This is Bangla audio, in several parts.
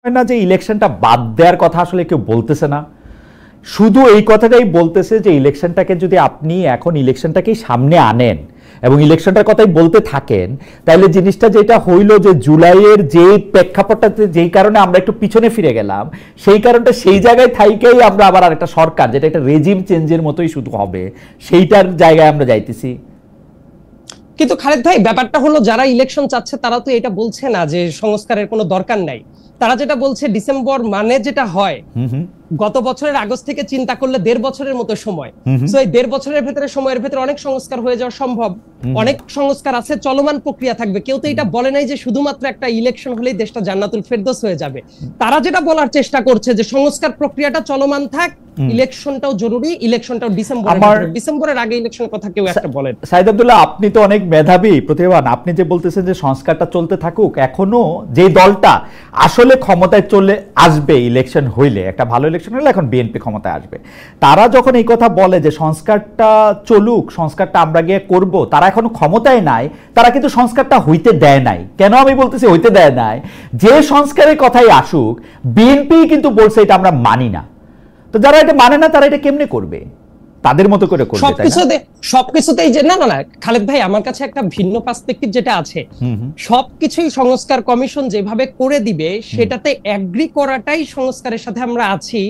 না যে ইলেকশনটা বাদ দেওয়ার কথা আসলে কেউ বলতেছে না, শুধু এই কথাটাই বলতেছে যে ইলেকশনটাকে যদি আপনি এখন ইলেকশনটাকেই সামনে আনেন এবং ইলেকশনটার কথাই বলতে থাকেন, তাহলে জিনিসটা যেটা হইল যে জুলাইয়ের যে প্রেক্ষাপটটাতে যেই কারণে আমরা একটু পিছনে ফিরে গেলাম, সেই কারণটা সেই জায়গায় থাইকেই আমরা আবার আরেকটা সরকার যেটা একটা রেজিম চেঞ্জের মতোই শুধু হবে সেইটার জায়গায় আমরা যাইতেছি। কিন্তু খালেদ ভাই, ব্যাপারটা হলো যারা ইলেকশন চাচ্ছে তারা তো এটা বলছে না যে সংস্কারের কোনো দরকার নাই। তারা যেটা বলছে ডিসেম্বর মানে যেটা হয় গত বছরের আগস্ট থেকে চিন্তা করলে 1.5 বছরের মতো সময়। সো এই 1.5 বছরের ভেতরে সময়ের ভেতরে অনেক সংস্কার হয়ে যাওয়া সম্ভব, অনেক সংস্কার আছে, চলমান প্রক্রিয়া থাকবে। কেউ তো এটা বলে নাই যে শুধুমাত্র একটা ইলেকশন হলেই দেশটা জান্নাতুল ফেরদৌস হয়ে যাবে। তারা যেটা বলার চেষ্টা করছে যে সংস্কার প্রক্রিয়াটা চলমান থাক, ইলেকশনটাও জরুরি, ইলেকশনটাও ডিসেম্বরের আগে ইলেকশনের কথা কেউ একটা বলেন। সাইদ আব্দুল্লাহ, আপনি তো অনেক মেধাবী প্রতিভাবান, আপনি যে বলতেছেন যে সংস্কারটা চলতে থাকুক, এখনো যে দলটা আসলে ক্ষমতায় চলে আসবে ইলেকশন হইলে, একটা ভালো ইলেকশন হলে এখন বিএনপি ক্ষমতায় আসবে, তারা যখন এই কথা বলে যে সংস্কারটা চলুক, সংস্কারটা আমরা গিয়ে করব, তারা এখনো ক্ষমতায় নাই, তারা কিন্তু সংস্কারটা হইতে দেয় নাই। কেন আমি বলতেছি হইতে দেয় নাই? যে সংস্কারের কথাই আসুক, বিএনপি কিন্তু বলছে এটা আমরা মানি না। তো যারা এটা মানে না তারা এটা কেমনে করবে? তাদের মতো করে করবে। সবকিছুতেই যে না না না খালেদ ভাই, আমার কাছে একটা ভিন্ন পার্সপেক্টিভ যেটা আছে, সবকিছুই সংস্কার কমিশন যেভাবে করে দিবে সেটাতে এগ্রি করাটাই সংস্কারের সাথে আমরা আছি,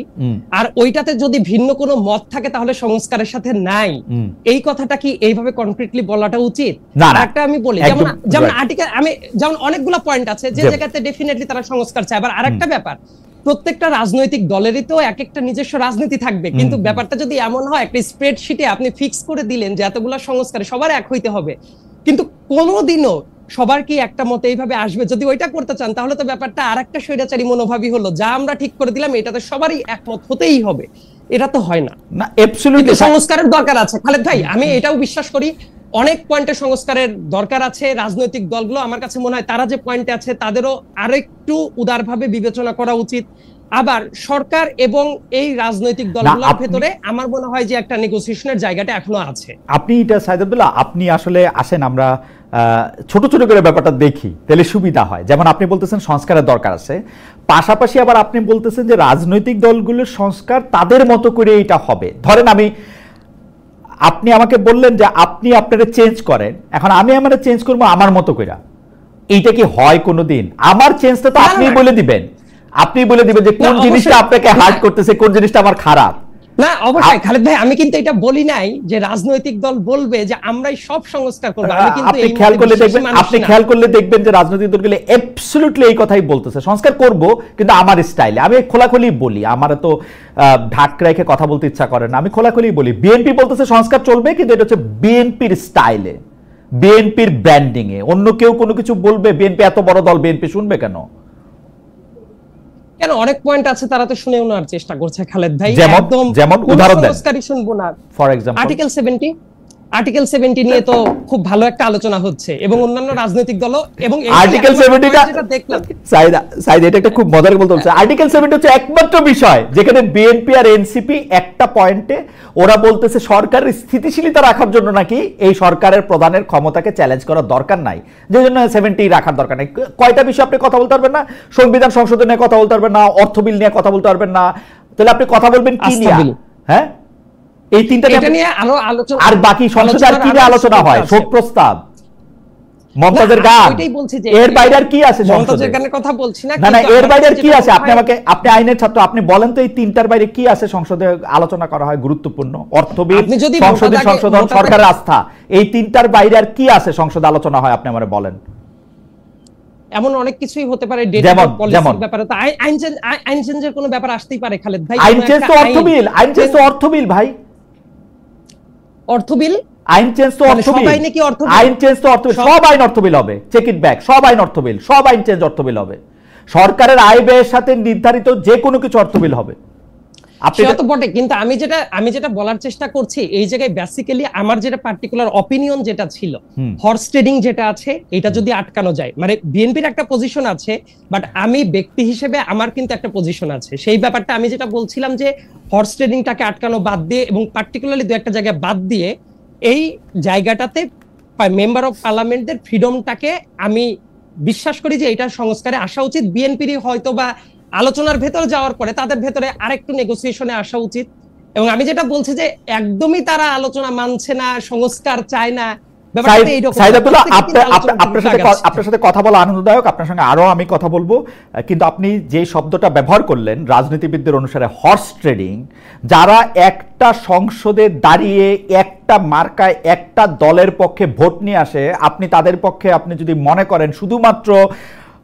আর ওইটাতে যদি ভিন্ন কোনো মত থাকে তাহলে সংস্কারের সাথে নাই, এই কথাটা কি এইভাবে কনক্রিটলি বলাটা উচিত? একটা আমি বলি, যেমন আর্টিকেল, আমি যেমন অনেকগুলো পয়েন্ট আছে যে জায়গাতে ডেফিনেটলি তারা সংস্কার চায়। আবার আরেকটা ব্যাপার, প্রত্যেকটা রাজনৈতিক দলেরই তো এক একটা নিজস্ব রাজনীতি থাকবে, কিন্তু ব্যাপারটা যদি এমন হয় একটা স্প্রেডশিটে আপনি ফিক্স করে দিলেন যে এতগুলো সংস্কার সবার এক হইতে হবে, কিন্তু কোনোদিনও সবার কি একটা মতে এইভাবে আসবে? যদি ওইটা করতে চান তাহলে তো ব্যাপারটা আরেকটা স্বৈরাচারী মনোভাবই হলো, যা আমরা ঠিক করে দিলাম এটাতে সবারই একমত হতেই হবে। এটা তো হয় না। অ্যাবসলিউটলি সংস্কারের দরকার আছে খালেদ ভাই, আমি এটাও বিশ্বাস করি অনেক পয়েন্টে সংস্কারের দরকার আছে। রাজনৈতিক দলগুলো আমার কাছে মনে হয় তারা যে পয়েন্টে আছে তাদেরও আরেকটু উদারভাবে বিবেচনা করা উচিত। আবার সরকার এবং এই রাজনৈতিক দলগুলোর ভেতরে আমার মনে হয় যে একটা নেগোসিয়েশনের জায়গাটা এখনো আছে। আপনি এটা সাইদ আব্দুল্লাহ, আপনি আসলে আসেন, আমরা ছোট ছোট করে ব্যাপারটা দেখি, তাহলে সুবিধা হয়। যেমন আপনি বলতেছেন সংস্কারের দরকার আছে, পাশাপাশি আবার আপনি বলতেছেন যে রাজনৈতিক দলগুলোর সংস্কার তাদের মতো করে এটা হবে। ধরেন আপনি আমাকে বললেন যে আপনি আপনারা চেঞ্জ করেন, এখন আমি আমার চেঞ্জ করবো আমার মতো করে, এইটা কি হয় কোনোদিন? আমার চেঞ্জটা তো আপনি বলে দিবেন, আপনি বলে দিবেন যে কোন জিনিসটা আপনাকে হার্ট করতেছে, কোন জিনিসটা আমার খারাপ। না অবশ্যই খালেদ ভাই, আমি কিন্তু এটা বলি নাই যে রাজনৈতিক দল বলবে যে আমরাই সব সংস্কার করব। আমি কিন্তু আপনি খেয়াল করলে দেখবেন যে রাজনৈতিক দলগুলো অ্যাবসলিউটলি এই কথাই বলতেছে, সংস্কার করব কিন্তু আমার স্টাইলে। আমি খোলাখুলি বলি, আমার তো ঢাক রেখে কথা বলতে ইচ্ছা করে না, আমি খোলাখুলি বলি। বিএনপি বলতেছে সংস্কার চলবে, কিন্তু এটা হচ্ছে বিএনপির স্টাইলে, বিএনপির ব্র্যান্ডিং এ। অন্য কেউ কোনো কিছু বলবে, বিএনপি এত বড় দল, বিএনপি শুনবে কেন? কেন, অনেক পয়েন্ট আছে তারা তো শুনেও নেওয়ার চেষ্টা করছে খালেদ ভাই। যেমন উদাহরণ দেন। সংস্কারই শুনবো না। ফর এক্সাম্পল আর্টিকেল 70 নিয়ে তো খুব ভালো একটা আলোচনা হচ্ছে, এবং অন্যান্য রাজনৈতিক দলও, এবং আর্টিকেল 70টা দেখলাম সাইদ, এটা একটা খুব মজার বলতে হচ্ছে। আর্টিকেল 70 হচ্ছে একমাত্র বিষয় যেখানে বিএনপি আর এনসিপি একটা পয়েন্টে ওরা বলতেছে সরকারের স্থিতিশীলতা রাখার জন্য নাকি এই সরকারের প্রধানের ক্ষমতাকে চ্যালেঞ্জ করার দরকার নাই, যে জন্য 70 রাখার দরকার নাই। কয়টা বিষয় আপনি কথা বলতে পারবেন না? সংবিধান সংশোধন নিয়ে কথা বলতে পারবেন না, অর্থ বিল নিয়ে কথা বলতে পারবেন না, তাহলে আপনি কথা বলবেন কি নিয়ে? হ্যাঁ, এই তিনটা নিয়ে আলোচনা। আর বাকি সংসদে আর কি নিয়ে আলোচনা হয়? শোক প্রস্তাব, মমতাজের গান, এর বাইরে আর কি আছে? মমতাজের গানের কথা বলছি না, না এর বাইরে আর কি আছে? আপনি আইনের ছাত্র, আপনি বলেন তো এই তিনটার বাইরে কি আছে সংসদে আলোচনা করা হয় গুরুত্বপূর্ণ? অর্থবিদ, সংসদীয় সংশোধন, সরকারের আস্থা, এই তিনটার বাইরে আর কি আছে সংসদে আলোচনা হয়? আপনি আমারে বলেন। এমন অনেক কিছুই হতে পারে, ব্যাপারে তো আইন চেঞ্জের কোনো ব্যাপার আসতেই পারে খালেদ ভাই। আইন চেঞ্জ তো অর্থবিল, আইন চেঞ্জ তো অর্থবিল ভাই, অর্থবিল, আইন চেঞ্জ তো অর্থবিল, আইন চেঞ্জ তো অর্থবিল, সব আইন অর্থবিল হবে। চেক ইট ব্যাক, সব আইন অর্থবিল, সব আইন চেঞ্জ অর্থবিল হবে। সরকারের আয় ব্যয়ের সাথে নির্ধারিত যে কোনো কিছু অর্থবিল হবে। সেটা তো বটে, কিন্তু আমি যেটা বলার চেষ্টা করছি এই জায়গায় বেসিক্যালি আমার যেটা পার্টিকুলার অপিনিয়ন যেটা ছিল, হর্স ট্রেডিং যেটা আছে, এটা যদি আটকানো যায়, মানে বিএনপির একটা পজিশন আছে, বাট আমি ব্যক্তি হিসেবে আমার কিন্তু একটা পজিশন আছে। সেই ব্যাপারটা আমি যেটা বলছিলাম যে হর্স ট্রেডিংটাকে আটকানো বাদ দিয়ে, এবং পার্টিকুলারলি দু একটা জায়গায় বাদ দিয়ে, এই জায়গাটাতে মেম্বার অফ পার্লামেন্টের ফ্রিডমটাকে আমি বিশ্বাস করি যে এটা সংস্কারে আসা উচিত। বিএনপির হয়তো বা আলোচনার ভেতরে যাওয়ার পরে তাদের ভেতরে আরেকটু নেগোসিয়েশনে আসা উচিত। এবং আমি যেটা বলছি যে একদমই তারা আলোচনা মানছে না, সংস্কার চায় না, আপনার সাথে কথা বলা আনন্দদায়ক, আপনার সঙ্গে আরো আমি কথা বলবো, কিন্তু আপনি যে শব্দটা ব্যবহার করলেন রাজনীতিবিদদের অনুসারে হর্স ট্রেডিং, যারা একটা সংসদে দাঁড়িয়ে একটা মার্কায় একটা দলের পক্ষে ভোট নিয়ে আসে, আপনি তাদের পক্ষে আপনি যদি মনে করেন শুধুমাত্র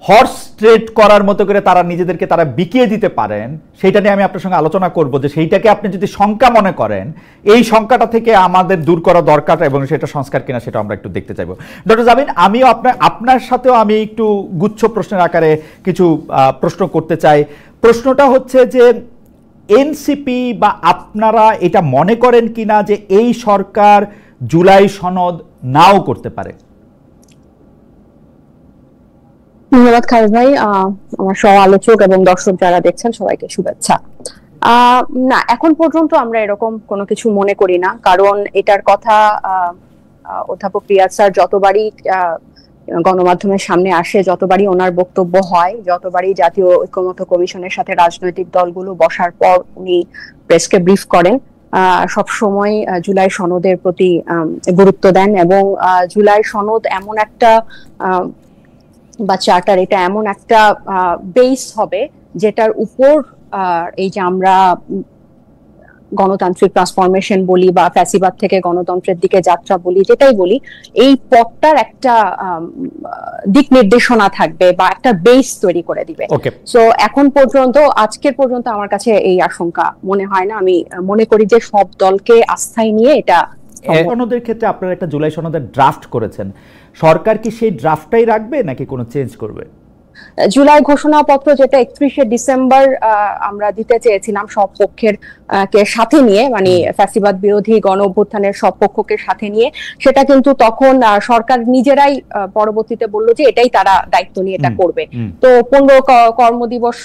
হর্স ট্রেড করার মতো করে তারা নিজেদেরকে তারা বিকিয়ে দিতে পারেন, সেইটা নিয়ে আমি আপনার সঙ্গে আলোচনা করব যে সেইটাকে আপনি যদি শঙ্কা মনে করেন, এই শঙ্কাটা থেকে আমাদের দূর করা দরকার এবং সেটা সংস্কার কিনা সেটা আমরা একটু দেখতে চাইব। ডক্টর জামিন, আমিও আপনার সাথেও আমি একটু গুচ্ছ প্রশ্নের আকারে কিছু প্রশ্ন করতে চাই। প্রশ্নটা হচ্ছে যে এনসিপি বা আপনারা এটা মনে করেন কিনা যে এই সরকার জুলাই সনদ নাও করতে পারে? ধন্যবাদ খালেদ ভাই, আমার সহ আলোচক এবং দর্শক যারা দেখছেন সবাইকে শুভেচ্ছা। না, এখন পর্যন্ত আমরা এরকম কোনো কিছু মনে করি না, কারণ এটার কথা অধ্যাপক রিয়াদ স্যার যতবারই গণমাধ্যমের সামনে আসে, যতবারই ওনার বক্তব্য হয়, যতবারই জাতীয় ঐক্যমত্য কমিশনের সাথে রাজনৈতিক দলগুলো বসার পর উনি প্রেসকে ব্রিফ করেন, সব সময় জুলাই সনদের প্রতি গুরুত্ব দেন। এবং জুলাই সনদ এমন একটা বা চার্টার, এটা এমন একটা বেস হবে যেটার উপর এই যে আমরা গণতান্ত্রিক ট্রান্সফরমেশন বলি বা ফ্যাসিবাদ থেকে গণতন্ত্রের দিকে যাত্রা বলি, যেটাই বলি, এই পথটার একটা দিক নির্দেশনা থাকবে বা একটা বেস তৈরি করে দিবে। সো এখন পর্যন্ত, আজকের পর্যন্ত আমার কাছে এই আশঙ্কা মনে হয় না। আমি মনে করি যে সব দলকে আস্থায় নিয়ে এটা সনদের ক্ষেত্রে আপনারা একটা জুলাই সনদের ড্রাফট করেছেন, সরকার কি সেই ড্রাফটটাই রাখবে নাকি কোনো চেঞ্জ করবে? জুলাই ঘোষণাপত্র যেটা 31শে ডিসেম্বর আমরা দিতে চেয়েছিলাম সব পক্ষের কে সাথে নিয়ে, মানে ফ্যাসিবাদ বিরোধী গণ অভ্যুত্থানের সব পক্ষকে সাথে নিয়ে, সেটা কিন্তু তখন সরকার নিজেরাই পরবর্তীতে বলল যে এটাই তারা দায়িত্ব নিয়ে এটা করবে। তো 15 কর্মদিবস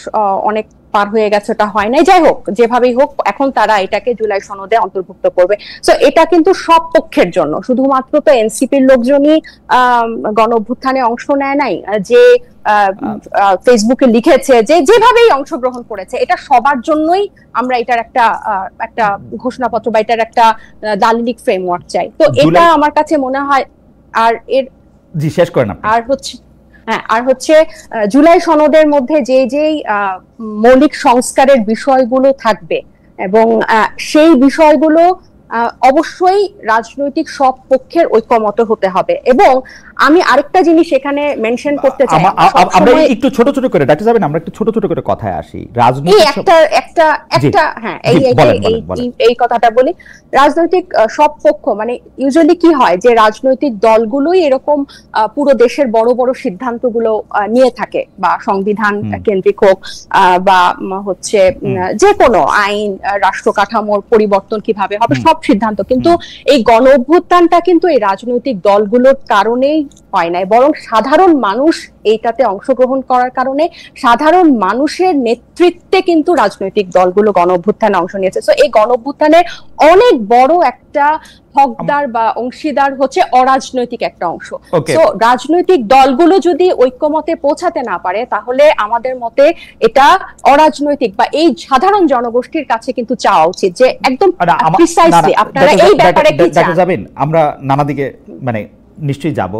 অনেক পার হয়ে গেছে, ওটা হয় নাই। যাই হোক, যেভাবেই হোক, এখন তারা এটাকে জুলাই সনদে অন্তর্ভুক্ত করবে। সো এটা কিন্তু সব পক্ষের জন্য, শুধুমাত্র তো এনসিপির লোকজনই গণ অভ্যুত্থানে অংশ নেয় নাই, যে ফেসবুকে লিখেছে, যে যেভাবেই অংশগ্রহণ করেছে, এটা সবার জন্যই আমরা এটার একটা ঘোষণাপত্র বা এটার একটা দালিলিক ফ্রেমওয়ার্ক চাই। তো এটা আমার কাছে মনে হয়। আর এর জি শেষ করেন আপনি। আর হচ্ছে জুলাই সনদের মধ্যে যেই মৌলিক সংস্কারের বিষয়গুলো থাকবে, এবং সেই বিষয়গুলো অবশ্যই রাজনৈতিক সব পক্ষের ঐক্যমত হতে হবে। এবং আমি আরেকটা জিনিস এখানে মেনশন করতে চাই, আমরা একটু ছোট ছোট করে ডাক্তার যাবেন, আমরা একটু ছোট ছোট করে কথায় আসি। রাজনৈতিক এই কথাটা বলি, রাজনৈতিক সব পক্ষ, মানে ইউজুয়ালি কি হয় যে রাজনৈতিক দলগুলোই এরকম পুরো দেশের বড় বড় সিদ্ধান্তগুলো নিয়ে থাকে, বা সংবিধান কেন্দ্রিক হোক বা হচ্ছে যে কোনো আইন, রাষ্ট্র কাঠামোর পরিবর্তন কিভাবে হবে, সব সিদ্ধান্ত। কিন্তু এই গণ অভ্যুত্থানটা কিন্তু এই রাজনৈতিক দলগুলোর কারণেই হয় নাই, বরং সাধারণ মানুষ এইটাতে অংশগ্রহণ করার কারণে, সাধারণ মানুষের নেতৃত্বে কিন্তু রাজনৈতিক দলগুলো গণ অভ্যুত্থানে অংশ নিয়েছে। সো এই গণ অভ্যুত্থানের অনেক বড় একটা হকদার বা অংশীদার হচ্ছে অরাজনৈতিক একটা অংশ। তো রাজনৈতিক দলগুলো যদি ঐক্যমতে পৌঁছাতে না পারে, তাহলে আমাদের মতে এটা অরাজনৈতিক বা এই সাধারণ জনগোষ্ঠীর কাছে কিন্তু চাওয়া উচিত যে একদম প্রিসাইসলি আপনারা এই ব্যাপারে কি চান। যাবেন, আমরা নানা দিকে মানে নিশ্চয়ই যাব।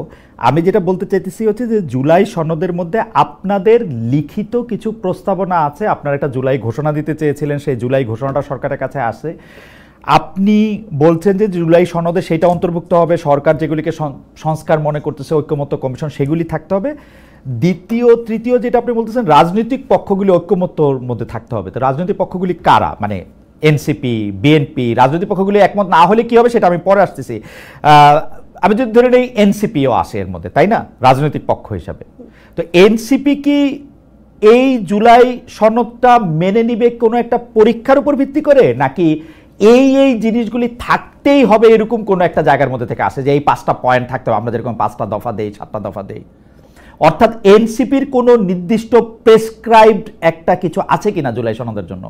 আমি যেটা বলতে চাইতেছি হচ্ছে যে জুলাই সনদের মধ্যে আপনাদের লিখিত কিছু প্রস্তাবনা আছে, আপনারা একটা জুলাই ঘোষণা দিতে চেয়েছিলেন, সেই জুলাই ঘোষণাটা সরকারের কাছে আসে। আপনি বলছেন যে জুলাই সনদে সেটা অন্তর্ভুক্ত হবে, সরকার যেগুলিকে সংস্কার মনে করতেছে ঐক্যমত্য কমিশন সেগুলি থাকতে হবে। দ্বিতীয় তৃতীয় যেটা আপনি বলতেছেন রাজনৈতিক পক্ষগুলি ঐক্যমত্যর মধ্যে থাকতে হবে। তো রাজনৈতিক পক্ষগুলি কারা? মানে এনসিপি, বিএনপি, রাজনৈতিক পক্ষগুলি একমত না হলে কি হবে সেটা আমি পরে আসতেছি। আমি যদি ধরে নেই এনসিপিও আসে এর মধ্যে, তাই না, রাজনৈতিক পক্ষ হিসাবে। তো এনসিপি কি এই জুলাই সনদটা মেনে নিবে কোনো একটা পরীক্ষার উপর ভিত্তি করে, নাকি এই জিনিসগুলি থাকতেই হবে এরকম কোনো একটা জায়গার মধ্যে থেকে আসে যে এই 5টা পয়েন্ট থাকতে হবে, আমরা যেরকম 5টা দফা দেই, 7টা দফা দেই? অর্থাৎ এনসিপির কোনো নির্দিষ্ট প্রেসক্রাইবড একটা কিছু আছে কিনা জুলাই সনদের জন্য?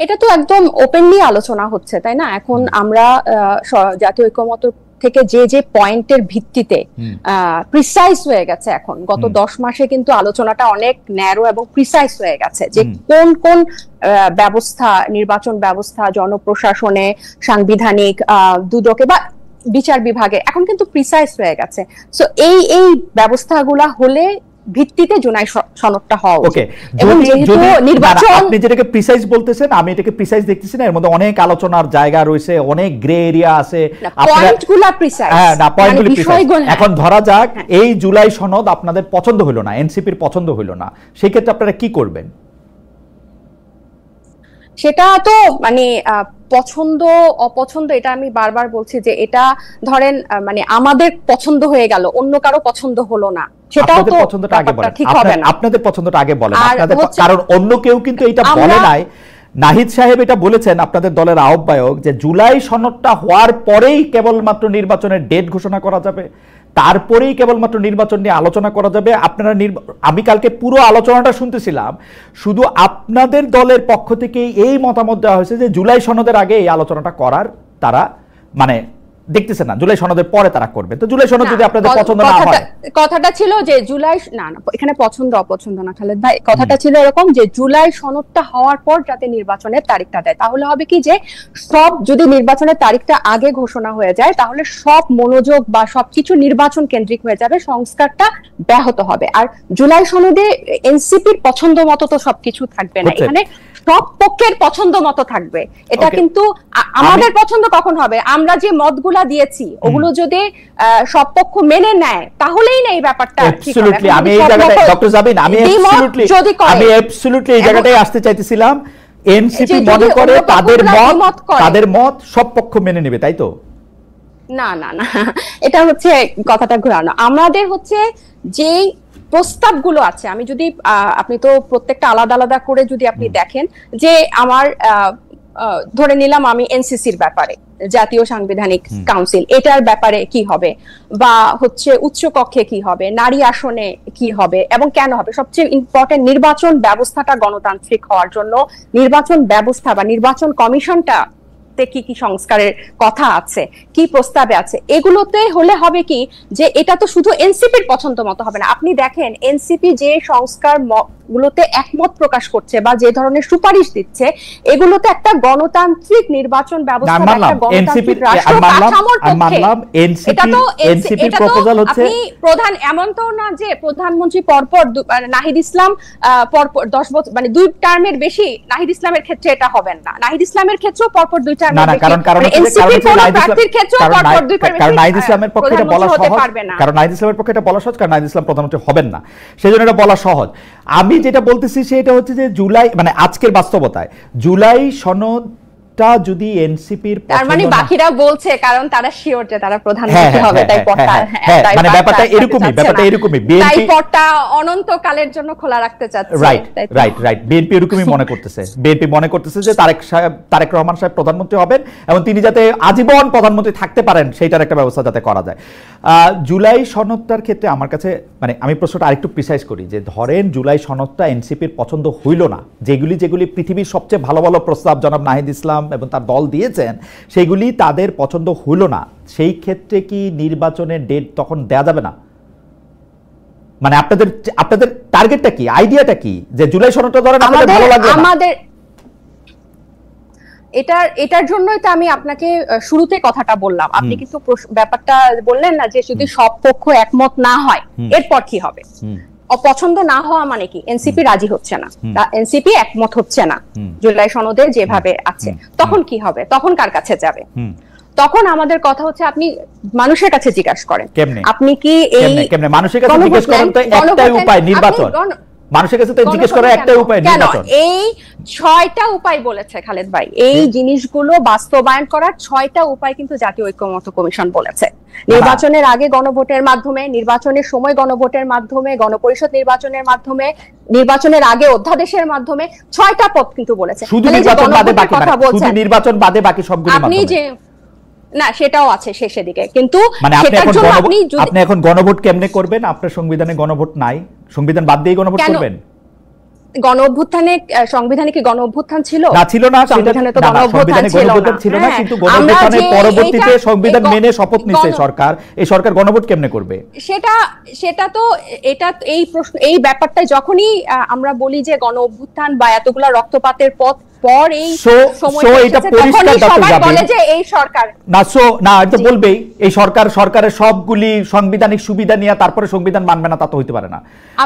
এটা তো একদম ওপেনলি আলোচনা হচ্ছে, তাই না? এখন আমরা জাতীয় ঐক্যমত্য থেকে যে যে পয়েন্টের ভিত্তিতে প্রিসাইজ হয়ে গেছে এখন গত 10 মাসে কিন্তু আলোচনাটা অনেক ন্যারো এবং প্রিসাইজ হয়ে গেছে যে কোন কোন ব্যবস্থা, নির্বাচন ব্যবস্থা, জনপ্রশাসনে, সাংবিধানিক, দুদকে বা বিচার বিভাগে এখন কিন্তু প্রিসাইজ হয়ে গেছে। সো এই ব্যবস্থাগুলা হলে ভিত্তিতে জুলাই সনদটা হওয়া উচিত। এবং যেহেতু নির্বাচন, আপনি যেটাকে প্রিসাইজ বলতেছেন, আমি এটাকে প্রিসাইজ দেখতেছি না, এর মধ্যে অনেক আলোচনার জায়গা রয়েছে, অনেক গ্রে এরিয়া আছে। পয়েন্টগুলা প্রিসাইজ, হ্যাঁ না, পয়েন্টগুলো প্রিসাইজ। এখন ধরা যাক এই জুলাই সনদ আপনাদের পছন্দ হলো না, এনসিপির পছন্দ হলো না, সেই ক্ষেত্রে আপনারা কি করবেন? সেটা তো মানে পছন্দ অপছন্দ, এটা আমি বারবার বলছি যে এটা ধরেন মানে আমাদের পছন্দ হয়ে গেল, অন্য কারো পছন্দ হলো না, সেটাও তো পছন্দটা আগে বলেন, ঠিক হবে না। আপনাদের পছন্দটা আগে বলেন, আপনাদের, কারণ অন্য কেউ কিন্তু এটা বলে নাই। নাহিদ সাহেব এটা বলেছেন, আপনাদের দলের আহ্বায়ক, যে জুলাই সনদটা হওয়ার পরেই কেবলমাত্র নির্বাচনের ডেট ঘোষণা করা যাবে, তারপরেই কেবলমাত্র নির্বাচন নিয়ে আলোচনা করা যাবে। আপনারা আমি কালকে পুরো আলোচনাটা শুনতেছিলাম, শুধু আপনাদের দলের পক্ষ থেকে এই মতামত দেওয়া হয়েছে যে জুলাই সনদের আগে এই আলোচনাটা করার তারা মানে দেখতেছে না, জুলাই সনদের পরে তারা করবে। তো জুলাই সনদ যদি আপনাদের পছন্দ না হয়, কথাটা ছিল যে জুলাই, না না এখানে পছন্দ অপছন্দ না খালেদ ভাই, কথাটা ছিল এরকম যে জুলাই সনদটা হওয়ার পর যাতে নির্বাচনের তারিখটা দেয়, তাহলে হবে কি যে সব, যদি নির্বাচনের তারিখটা আগে ঘোষণা হয়ে যায় তাহলে সব মনোযোগ বা সবকিছু নির্বাচন কেন্দ্রিক হয়ে যাবে, সংস্কারটা ব্যাহত হবে। আর জুলাই সনদে এনসিপির পছন্দ মতো তো সবকিছু থাকবে না, এখানে সব পক্ষের পছন্দ মতো থাকবে। এটা কিন্তু আমাদের পছন্দ কখন হবে? আমরা যে মতগুলা দিয়েছি ওগুলো যদি সব পক্ষ মেনে নেয় তাহলেই না এই ব্যাপারটা ঠিক হবে। আমি এই জায়গাটায় ডক্টর জাবিন, আমি অ্যাবসলিউটলি এই জায়গাটায় আসতে চাইতেছিলাম। এনসিপি মনে করে তাদের মত সব পক্ষ মেনে নেবে, তাই তো? না না না, এটা হচ্ছে কথাটা ঘোরানো। আমাদের হচ্ছে যে প্রস্তাবগুলো আছে, আমি যদি আপনি তো প্রত্যেকটা আলাদা আলাদা করে যদি আপনি দেখেন যে আমার ধরে নিলাম আমি এনসিসির ব্যাপারে, জাতীয় সাংবিধানিক কাউন্সিল, এটার ব্যাপারে কি হবে, বা হচ্ছে উচ্চ কক্ষে কি হবে, নারী আসনে কি হবে এবং কেন হবে, সবচেয়ে ইম্পর্টেন্ট নির্বাচন ব্যবস্থাটা গণতান্ত্রিক হওয়ার জন্য নির্বাচন ব্যবস্থা বা নির্বাচন কমিশনটা কি কি সংস্কারের কথা আছে, কি প্রস্তাবে আছে, এগুলোতে হলে হবে কি যে এটা তো শুধু এনসিপির পছন্দ মতো হবে না। আপনি দেখেন এনসিপি যে সংস্কার গুলোতে একমত প্রকাশ করছে বা যে ধরনের সুপারিশ দিচ্ছে, এগুলোতে একটা গণতান্ত্রিক নির্বাচন ব্যবস্থা, একটা গণতান্ত্রিক রাষ্ট্র কাঠামোর পক্ষে। এটা তো আপনি প্রধান, এমন তো না যে প্রধানমন্ত্রী পরপর নাহিদ ইসলাম পরপর 10 বছর মানে 2 টার্মের বেশি, নাহিদ ইসলামের ক্ষেত্রে এটা হবে না, নাহিদ ইসলামের ক্ষেত্রেও পরপর 2 টার্মের বেশি, কারণ নাহিদ ইসলামের পক্ষে এটা বলা সহজ, কারণ নাহিদ ইসলামের পক্ষে এটা বলা সহজ, কারণ নাহিদ ইসলাম প্রধানমন্ত্রী হবেন না, সেজন্য এটা বলা সহজ। আমি যেটা বলতেছি সেটা হচ্ছে যে জুলাই মানে আজকের বাস্তবতায় জুলাই সনদটা যদি এনসিপির তার মানে বাকিরা বলছে কারণ তারা শিওর যে তারা প্রধানমন্ত্রী হবে, তাই পটটা মানে ব্যাপারটা এরকমই তাই পটটা অনন্তকালের জন্য খোলা রাখতে চাচ্ছে। রাইট বিএনপি এরকমই মনে করতেছে, বিএনপি মনে করতেছে যে তারেক রহমান সাহেব প্রধানমন্ত্রী হবেন এবং তিনি যাতে আজীবন প্রধানমন্ত্রী থাকতে পারেন সেইটার একটা ব্যবস্থা যাতে করা যায়। জুলাই সনদটার ক্ষেত্রে আমার কাছে মানে আমি প্রশ্নটা আরেকটু প্রিসাইজ করি যে ধরেন জুলাই সনদটা এনসিপির পছন্দ হইল না, যেগুলি পৃথিবীর সবচেয়ে ভালো ভালো প্রস্তাব জনাব নাহিদ ইসলাম এবং তার দল দিয়েছেন সেগুলি তাদের পছন্দ হইল না, সেই ক্ষেত্রে কি নির্বাচনের ডেট তখন দেয়া যাবে না? মানে আপনাদের টার্গেটটা কি, আইডিয়াটা কি, যে জুলাই সনদটা ধরেন আপনাদের ভালো লাগবে না? আমাদের এটার জন্যই তো আমি আপনাকে শুরুতে কথাটা বললাম, আপনি কিন্তু ব্যাপারটা বললেন না যে যদি সব পক্ষ একমত না হয় এরপর কি হবে। অপছন্দ না হওয়া মানে কি, এনসিপি রাজি হচ্ছে না, এনসিপি একমত হচ্ছে না জুলাই সনদে যেভাবে আছে, তখন কি হবে, তখন কার কাছে যাবে? তখন আমাদের কথা হচ্ছে আপনি মানুষের কাছে জিজ্ঞাসা করেন, আপনি কি এই মানুষের কাছে জিজ্ঞেস করেন তো একটাই উপায় নির্বাচন, মানুষের কাছে তো জিজ্ঞেস করার একটাই উপায় নির্বাচন। এই 6টা উপায় বলেছে খালেদ ভাই, এই জিনিসগুলো বাস্তবায়ন করার 6টা উপায় কিন্তু জাতীয় ঐক্যমত্য কমিশন বলেছে। নির্বাচনের আগে গণভোটের মাধ্যমে, নির্বাচনের সময় গণভোটের মাধ্যমে, গণপরিষদ নির্বাচনের মাধ্যমে, নির্বাচনের আগে অধ্যাদেশের মাধ্যমে 6টা পথ কিন্তু বলেছে। শুধু নির্বাচন বাদে বাকি, শুধু নির্বাচন বাদে বাকি সবগুলো আপনি যে না সেটাও আছে শেষের দিকে, কিন্তু মানে আপনি এখন গণভোট কেমনে করবেন? আপনার সংবিধানে গণভোট নাই, সংবিধান বাদ দিয়ে গণভোট করবেন? গণ অভ্যুত্থানে সংবিধানে কি গণ অভ্যুত্থান ছিল? না, ছিল না। সংবিধানে তো গণ অভ্যুত্থান ছিল না, কিন্তু গণ অভ্যুত্থানের পরবর্তীতে সংবিধান মেনে শপথ নিছে সরকার। এই সরকার গণভোট কেমনে করবে? সেটা তো এটা এই প্রশ্ন, এই ব্যাপারটা যখনই আমরা বলি যে গণ অভ্যুত্থান বা এতগুলা রক্তপাতের পর এই সময়টা এটা পরিষ্কার সবাই বলে যে এই সরকার না এটা বলবেই এই সরকারের সবগুলি সাংবিধানিক সুবিধা নিয়ে তারপরে সংবিধান মানবে না, তা তো হইতে পারে না।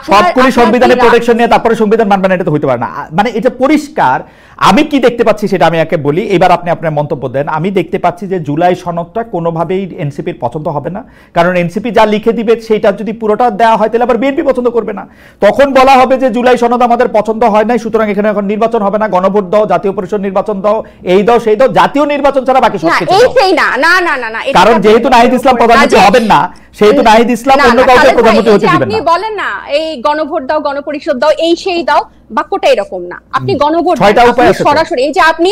সবগুলি সংবিধানের প্রোটেকশন নিয়ে তারপরে সংবিধান মানবে না, এটা তো হইতে পারে না। মানে এটা পরিষ্কার। আমি কি দেখতে পাচ্ছি সেটা আমি একে বলি, এবার আপনি আপনার মন্তব্য দেন। আমি দেখতে পাচ্ছি যে জুলাই সনদটা কোনোভাবেই এনসিপির পছন্দ হবে না, কারণ এনসিপি যা লিখে দিবে সেটা যদি পুরোটা দেওয়া হয় তাহলে আবার বিএনপি পছন্দ করবে না। তখন বলা হবে যে জুলাই সনদ আমাদের পছন্দ হয় নাই, সুতরাং এখানে এখন নির্বাচন হবে না, গণভোট দাও, জাতীয় পরিষদ নির্বাচন দাও, এই দাও সেই দাও, জাতীয় নির্বাচন ছাড়া বাকি সব কিছু না। কারণ যেহেতু নাহিদ ইসলাম প্রধানমন্ত্রী হবেন না, সেহেতু নাহিদ ইসলাম অন্য কাউকে প্রধানমন্ত্রী হতে দিবেন না। আপনি বলেন না এই গণভোট দাও, গণপরিষদ দাও, এই সেই দাও, বাক্যটা এরকম না। আপনি গণভোট সরাসরি, এই যে আপনি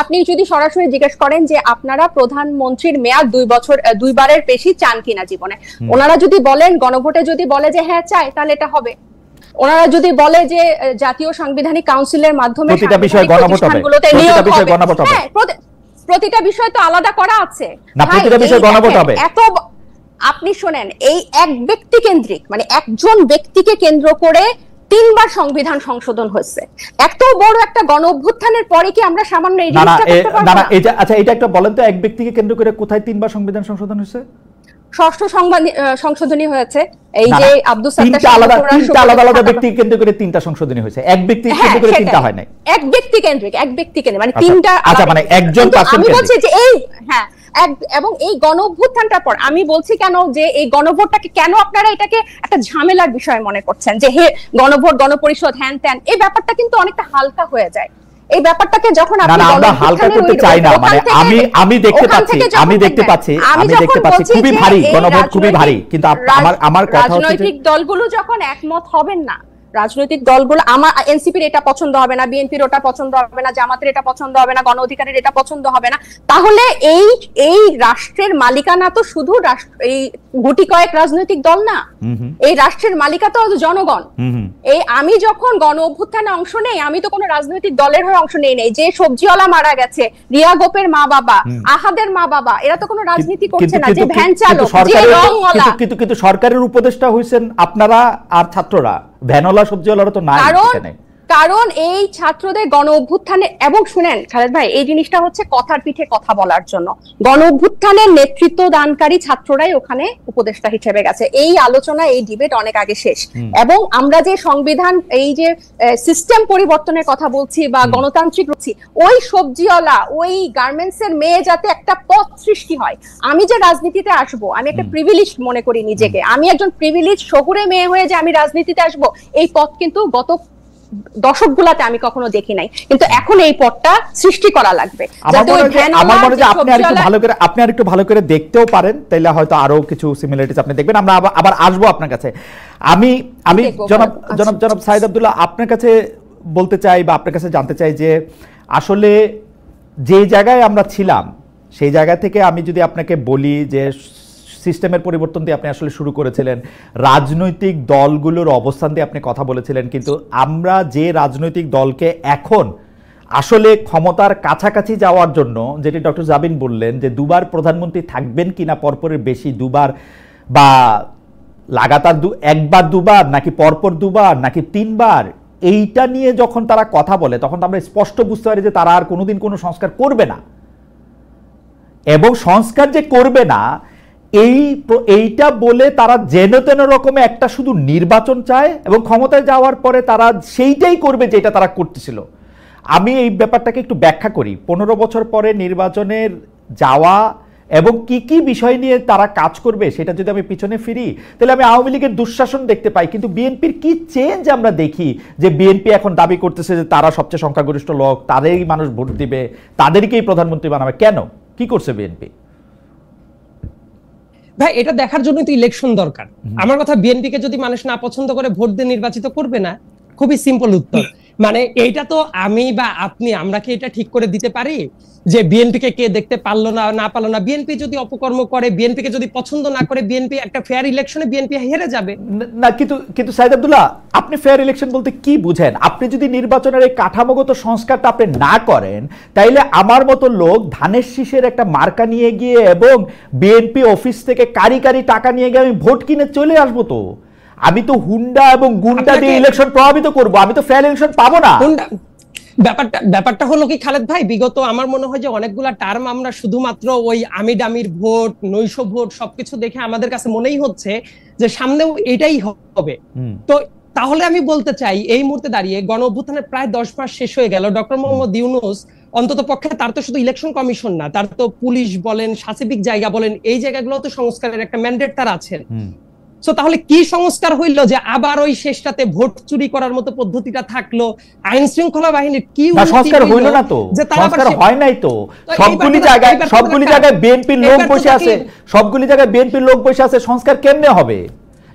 আপনি যদি সরাসরি জিজ্ঞেস করেন যে আপনারা প্রধানমন্ত্রীর মেয়াদ 2 বছর 2 বারের বেশি চান কিনা জীবনে, ওনারা যদি বলেন গণভোটে যদি বলে যে হ্যাঁ চাই, তাহলে এটা হবে। ওনারা যদি বলে যে জাতীয় সাংবিধানিক কাউন্সিলের মাধ্যমে প্রতিটা বিষয়ে গণভোট হবে, প্রতিটা বিষয় তো আলাদা করা আছে না, প্রতিটা বিষয়ে গণভোট হবে। এত আপনি শোনেন, এই এক ব্যক্তি কেন্দ্রিক, মানে একজন ব্যক্তিকে কেন্দ্র করে 3 বার সংবিধান সংশোধন হয়েছে। এত বড় একটা গণ অভ্যুত্থানের পরে কি আমরা সামান্য এই জিনিসটা করতে পারবো না? আচ্ছা, এটা একটা বলেন তো, এক ব্যক্তিকে কেন্দ্র করে কোথায় 3 বার সংবিধান সংশোধন হয়েছে? 6ষ্ঠ সংশোধনী হয়েছে। এই যে আব্দুল সাত্তার তিনটা আলাদা ব্যক্তিকে কেন্দ্র করে 3টা সংশোধনী হয়েছে, এক ব্যক্তিকে কেন্দ্র করে 3টা হয় নাই। এক ব্যক্তি কেন্দ্রিক মানে 3টা। আচ্ছা, মানে একজন পার্সন। আমি বলছি যে এই এবং এই গণ অভ্যুত্থানটার পর আমি বলছি কেন যে এই গণভোটটাকে কেন আপনারা এটাকে একটা ঝামেলার বিষয় মনে করছেন, যে হে গণভোট, গণপরিষদ, হ্যান ত্যান, এই ব্যাপারটা কিন্তু অনেকটা হালকা হয়ে যায়। এই ব্যাপারটাকে যখন আপনি আমরা হালকা করতে চাই না, মানে আমি দেখতে পাচ্ছি খুবই ভারী, গণভোট খুবই ভারী। কিন্তু আমার কথা হচ্ছে রাজনৈতিক দলগুলো যখন একমত হবেন না, রাজনৈতিক দলগুলো, আমার এনসিপির এটা পছন্দ হবে না, বিএনপির ওটা পছন্দ হবে না, জামাতের এটা পছন্দ হবে না, গণ অধিকারের এটা পছন্দ হবে না, তাহলে এই রাষ্ট্রের মালিকানা তো শুধু এই গুটি কয়েক রাজনৈতিক দল না, এই রাষ্ট্রের মালিকা তো জনগণ। এই আমি যখন গণ অভ্যুত্থানে অংশ নেই, আমি তো কোনো রাজনৈতিক দলের হয়ে অংশ নেই। যে সবজিওয়ালা মারা গেছে, রিয়া গোপের মা বাবা, আহাদের মা বাবা, এরা তো কোনো রাজনীতি করছে না। যে ভ্যান চালক, যে রংওয়ালা, কিন্তু সরকারের উপদেষ্টা হইছেন আপনারা আর ছাত্ররা, ভ্যানওয়ালা সবজিওয়ালারা তো নাই। কারণ এই ছাত্রদের গণ অভ্যুত্থানে, এবং শুনেন খালেদ ভাই, এই জিনিসটা হচ্ছে কথার পিঠে কথা বলার জন্য, গণ অভ্যুত্থানের নেতৃত্ব দানকারী ছাত্ররাই ওখানে উপদেষ্টা হিসেবে গেছে। এই আলোচনা, এই ডিবেট অনেক আগে শেষ। এবং আমরা যে সংবিধান, এই যে সিস্টেম পরিবর্তনের কথা বলছি বা গণতান্ত্রিক বলছি, ওই সবজিওয়ালা, ওই গার্মেন্টস এর মেয়ে যাতে একটা পথ সৃষ্টি হয়। আমি যে রাজনীতিতে আসবো, আমি একটা প্রিভিলেজ মনে করি নিজেকে, আমি একজন প্রিভিলেজ শহুরে মেয়ে হয়ে যে আমি রাজনীতিতে আসবো, এই পথ কিন্তু গত দশকগুলাতে আমি কখনো দেখি নাই, কিন্তু এখন এই পথটা সৃষ্টি করা লাগবে। আমার মনে হয় আপনি আরেকটু ভালো করে দেখতেও পারেন, তাইলে হয়তো আরো কিছু সিমিলারিটিস আপনি দেখবেন। আমরা আবার আসবো আপনার কাছে। আমি জনাব সাইদ আব্দুল্লাহ, আপনার কাছে বলতে চাই বা আপনার কাছে জানতে চাই যে আসলে যে জায়গায় আমরা ছিলাম সেই জায়গা থেকে আমি যদি আপনাকে বলি যে সিস্টেমের পরিবর্তন দিয়ে আপনি আসলে শুরু করেছিলেন, রাজনৈতিক দলগুলোর অবস্থান দিয়ে আপনি কথা বলেছিলেন, কিন্তু আমরা যে রাজনৈতিক দলকে এখন আসলে ক্ষমতার কাছাকাছি যাওয়ার জন্য, যেটি ডক্টর জাবিন বললেন যে 2বার প্রধানমন্ত্রী থাকবেন কিনা পরপরের বেশি, 2বার বা লাগাতার 1বার 2বার, নাকি পরপর 2বার, নাকি 3বার, এইটা নিয়ে যখন তারা কথা বলে তখন আমরা স্পষ্ট বুঝতে পারি যে তারা আর কোনোদিন কোনো সংস্কার করবে না। এবং সংস্কার যে করবে না এইটা বলে তারা যেন তেন রকমে একটা শুধু নির্বাচন চায় এবং ক্ষমতায় যাওয়ার পরে তারা সেইটাই করবে যেটা তারা করতেছিল। আমি এই ব্যাপারটাকে একটু ব্যাখ্যা করি। 15 বছর পরে নির্বাচনের যাওয়া এবং কি কি বিষয় নিয়ে তারা কাজ করবে সেটা যদি আমি পিছনে ফিরি, তাহলে আমি আওয়ামী লীগের দুঃশাসন দেখতে পাই, কিন্তু বিএনপির কি চেঞ্জ আমরা দেখি যে বিএনপি এখন দাবি করতেছে যে তারা সবচেয়ে সংখ্যাগরিষ্ঠ লোক, তাদেরই মানুষ ভোট দিবে, তাদেরকেই প্রধানমন্ত্রী বানাবে। কেন, কি করছে বিএনপি? ভাই, এটা দেখার জন্য তো ইলেকশন দরকার। আমার কথা, বিএনপি কে যদি মানুষ না পছন্দ করে ভোট দিয়ে নির্বাচিত করবে না, খুবই সিম্পল উত্তর। মানে এইটা তো আমি বা আপনি আমরা কি এটা ঠিক করে দিতে পারি যে বিএনপি কে দেখতে পারলো না পারলো না? বিএনপি যদি অপকর্ম করে, বিএনপি কে যদি পছন্দ না করে, বিএনপি একটা ফেয়ার ইলেকশনে বিএনপি হেরে যাবে না। কিন্তু সাইদ আব্দুল্লাহ, আপনি ফেয়ার ইলেকশন বলতে কি বুঝেন? আপনি যদি নির্বাচনের এই কাঠামোগত সংস্কারটা আপনি না করেন, তাইলে আমার মতো লোক ধানের শীষের একটা মার্কা নিয়ে গিয়ে এবং বিএনপি অফিস থেকে কারি টাকা নিয়ে গিয়ে আমি ভোট কিনে চলে আসবো। তো আমি তো হুন্ডা এবং গুন্ডা দিয়ে ইলেকশন প্রভাবিত করব, আমি তো ফেয়ার ইলেকশন পাবো না। ব্যাপারটা হলো কি খালেদ ভাই, বিগত আমার মনে হয় যে অনেকগুলা টার্ম আমরা শুধুমাত্র ওই আমি ডামির ভোট, নৈশ ভোট সবকিছু দেখে আমাদের কাছে মনেই হচ্ছে যে সামনেও এটাই হবে। তো তাহলে আমি বলতে চাই এই মুহূর্তে দাঁড়িয়ে গণ অভ্যুত্থানের প্রায় 10 মাস শেষ হয়ে গেল। ডক্টর মোহাম্মদ ইউনূস অন্তত পক্ষে, তার তো শুধু ইলেকশন কমিশন না, তার তো পুলিশ বলেন, সাসিবিক জায়গা বলেন, এই জায়গাগুলো তো সংস্কারের একটা ম্যান্ডেট তার আছেন। সো তাহলে কি সংস্কার হইল যে আবার ওই শেষটাতে ভোট চুরি করার মতো পদ্ধতিটা থাকলো? আইন শৃঙ্খলা বাহিনীর কি সংস্কার হইল না? তো সংস্কার হয় নাই। তো সবগুলি জায়গায় বিএনপির লোক বসে আছে, সবগুলি জায়গায় বিএনপির লোক বসে আছে, সংস্কার কেমনে হবে?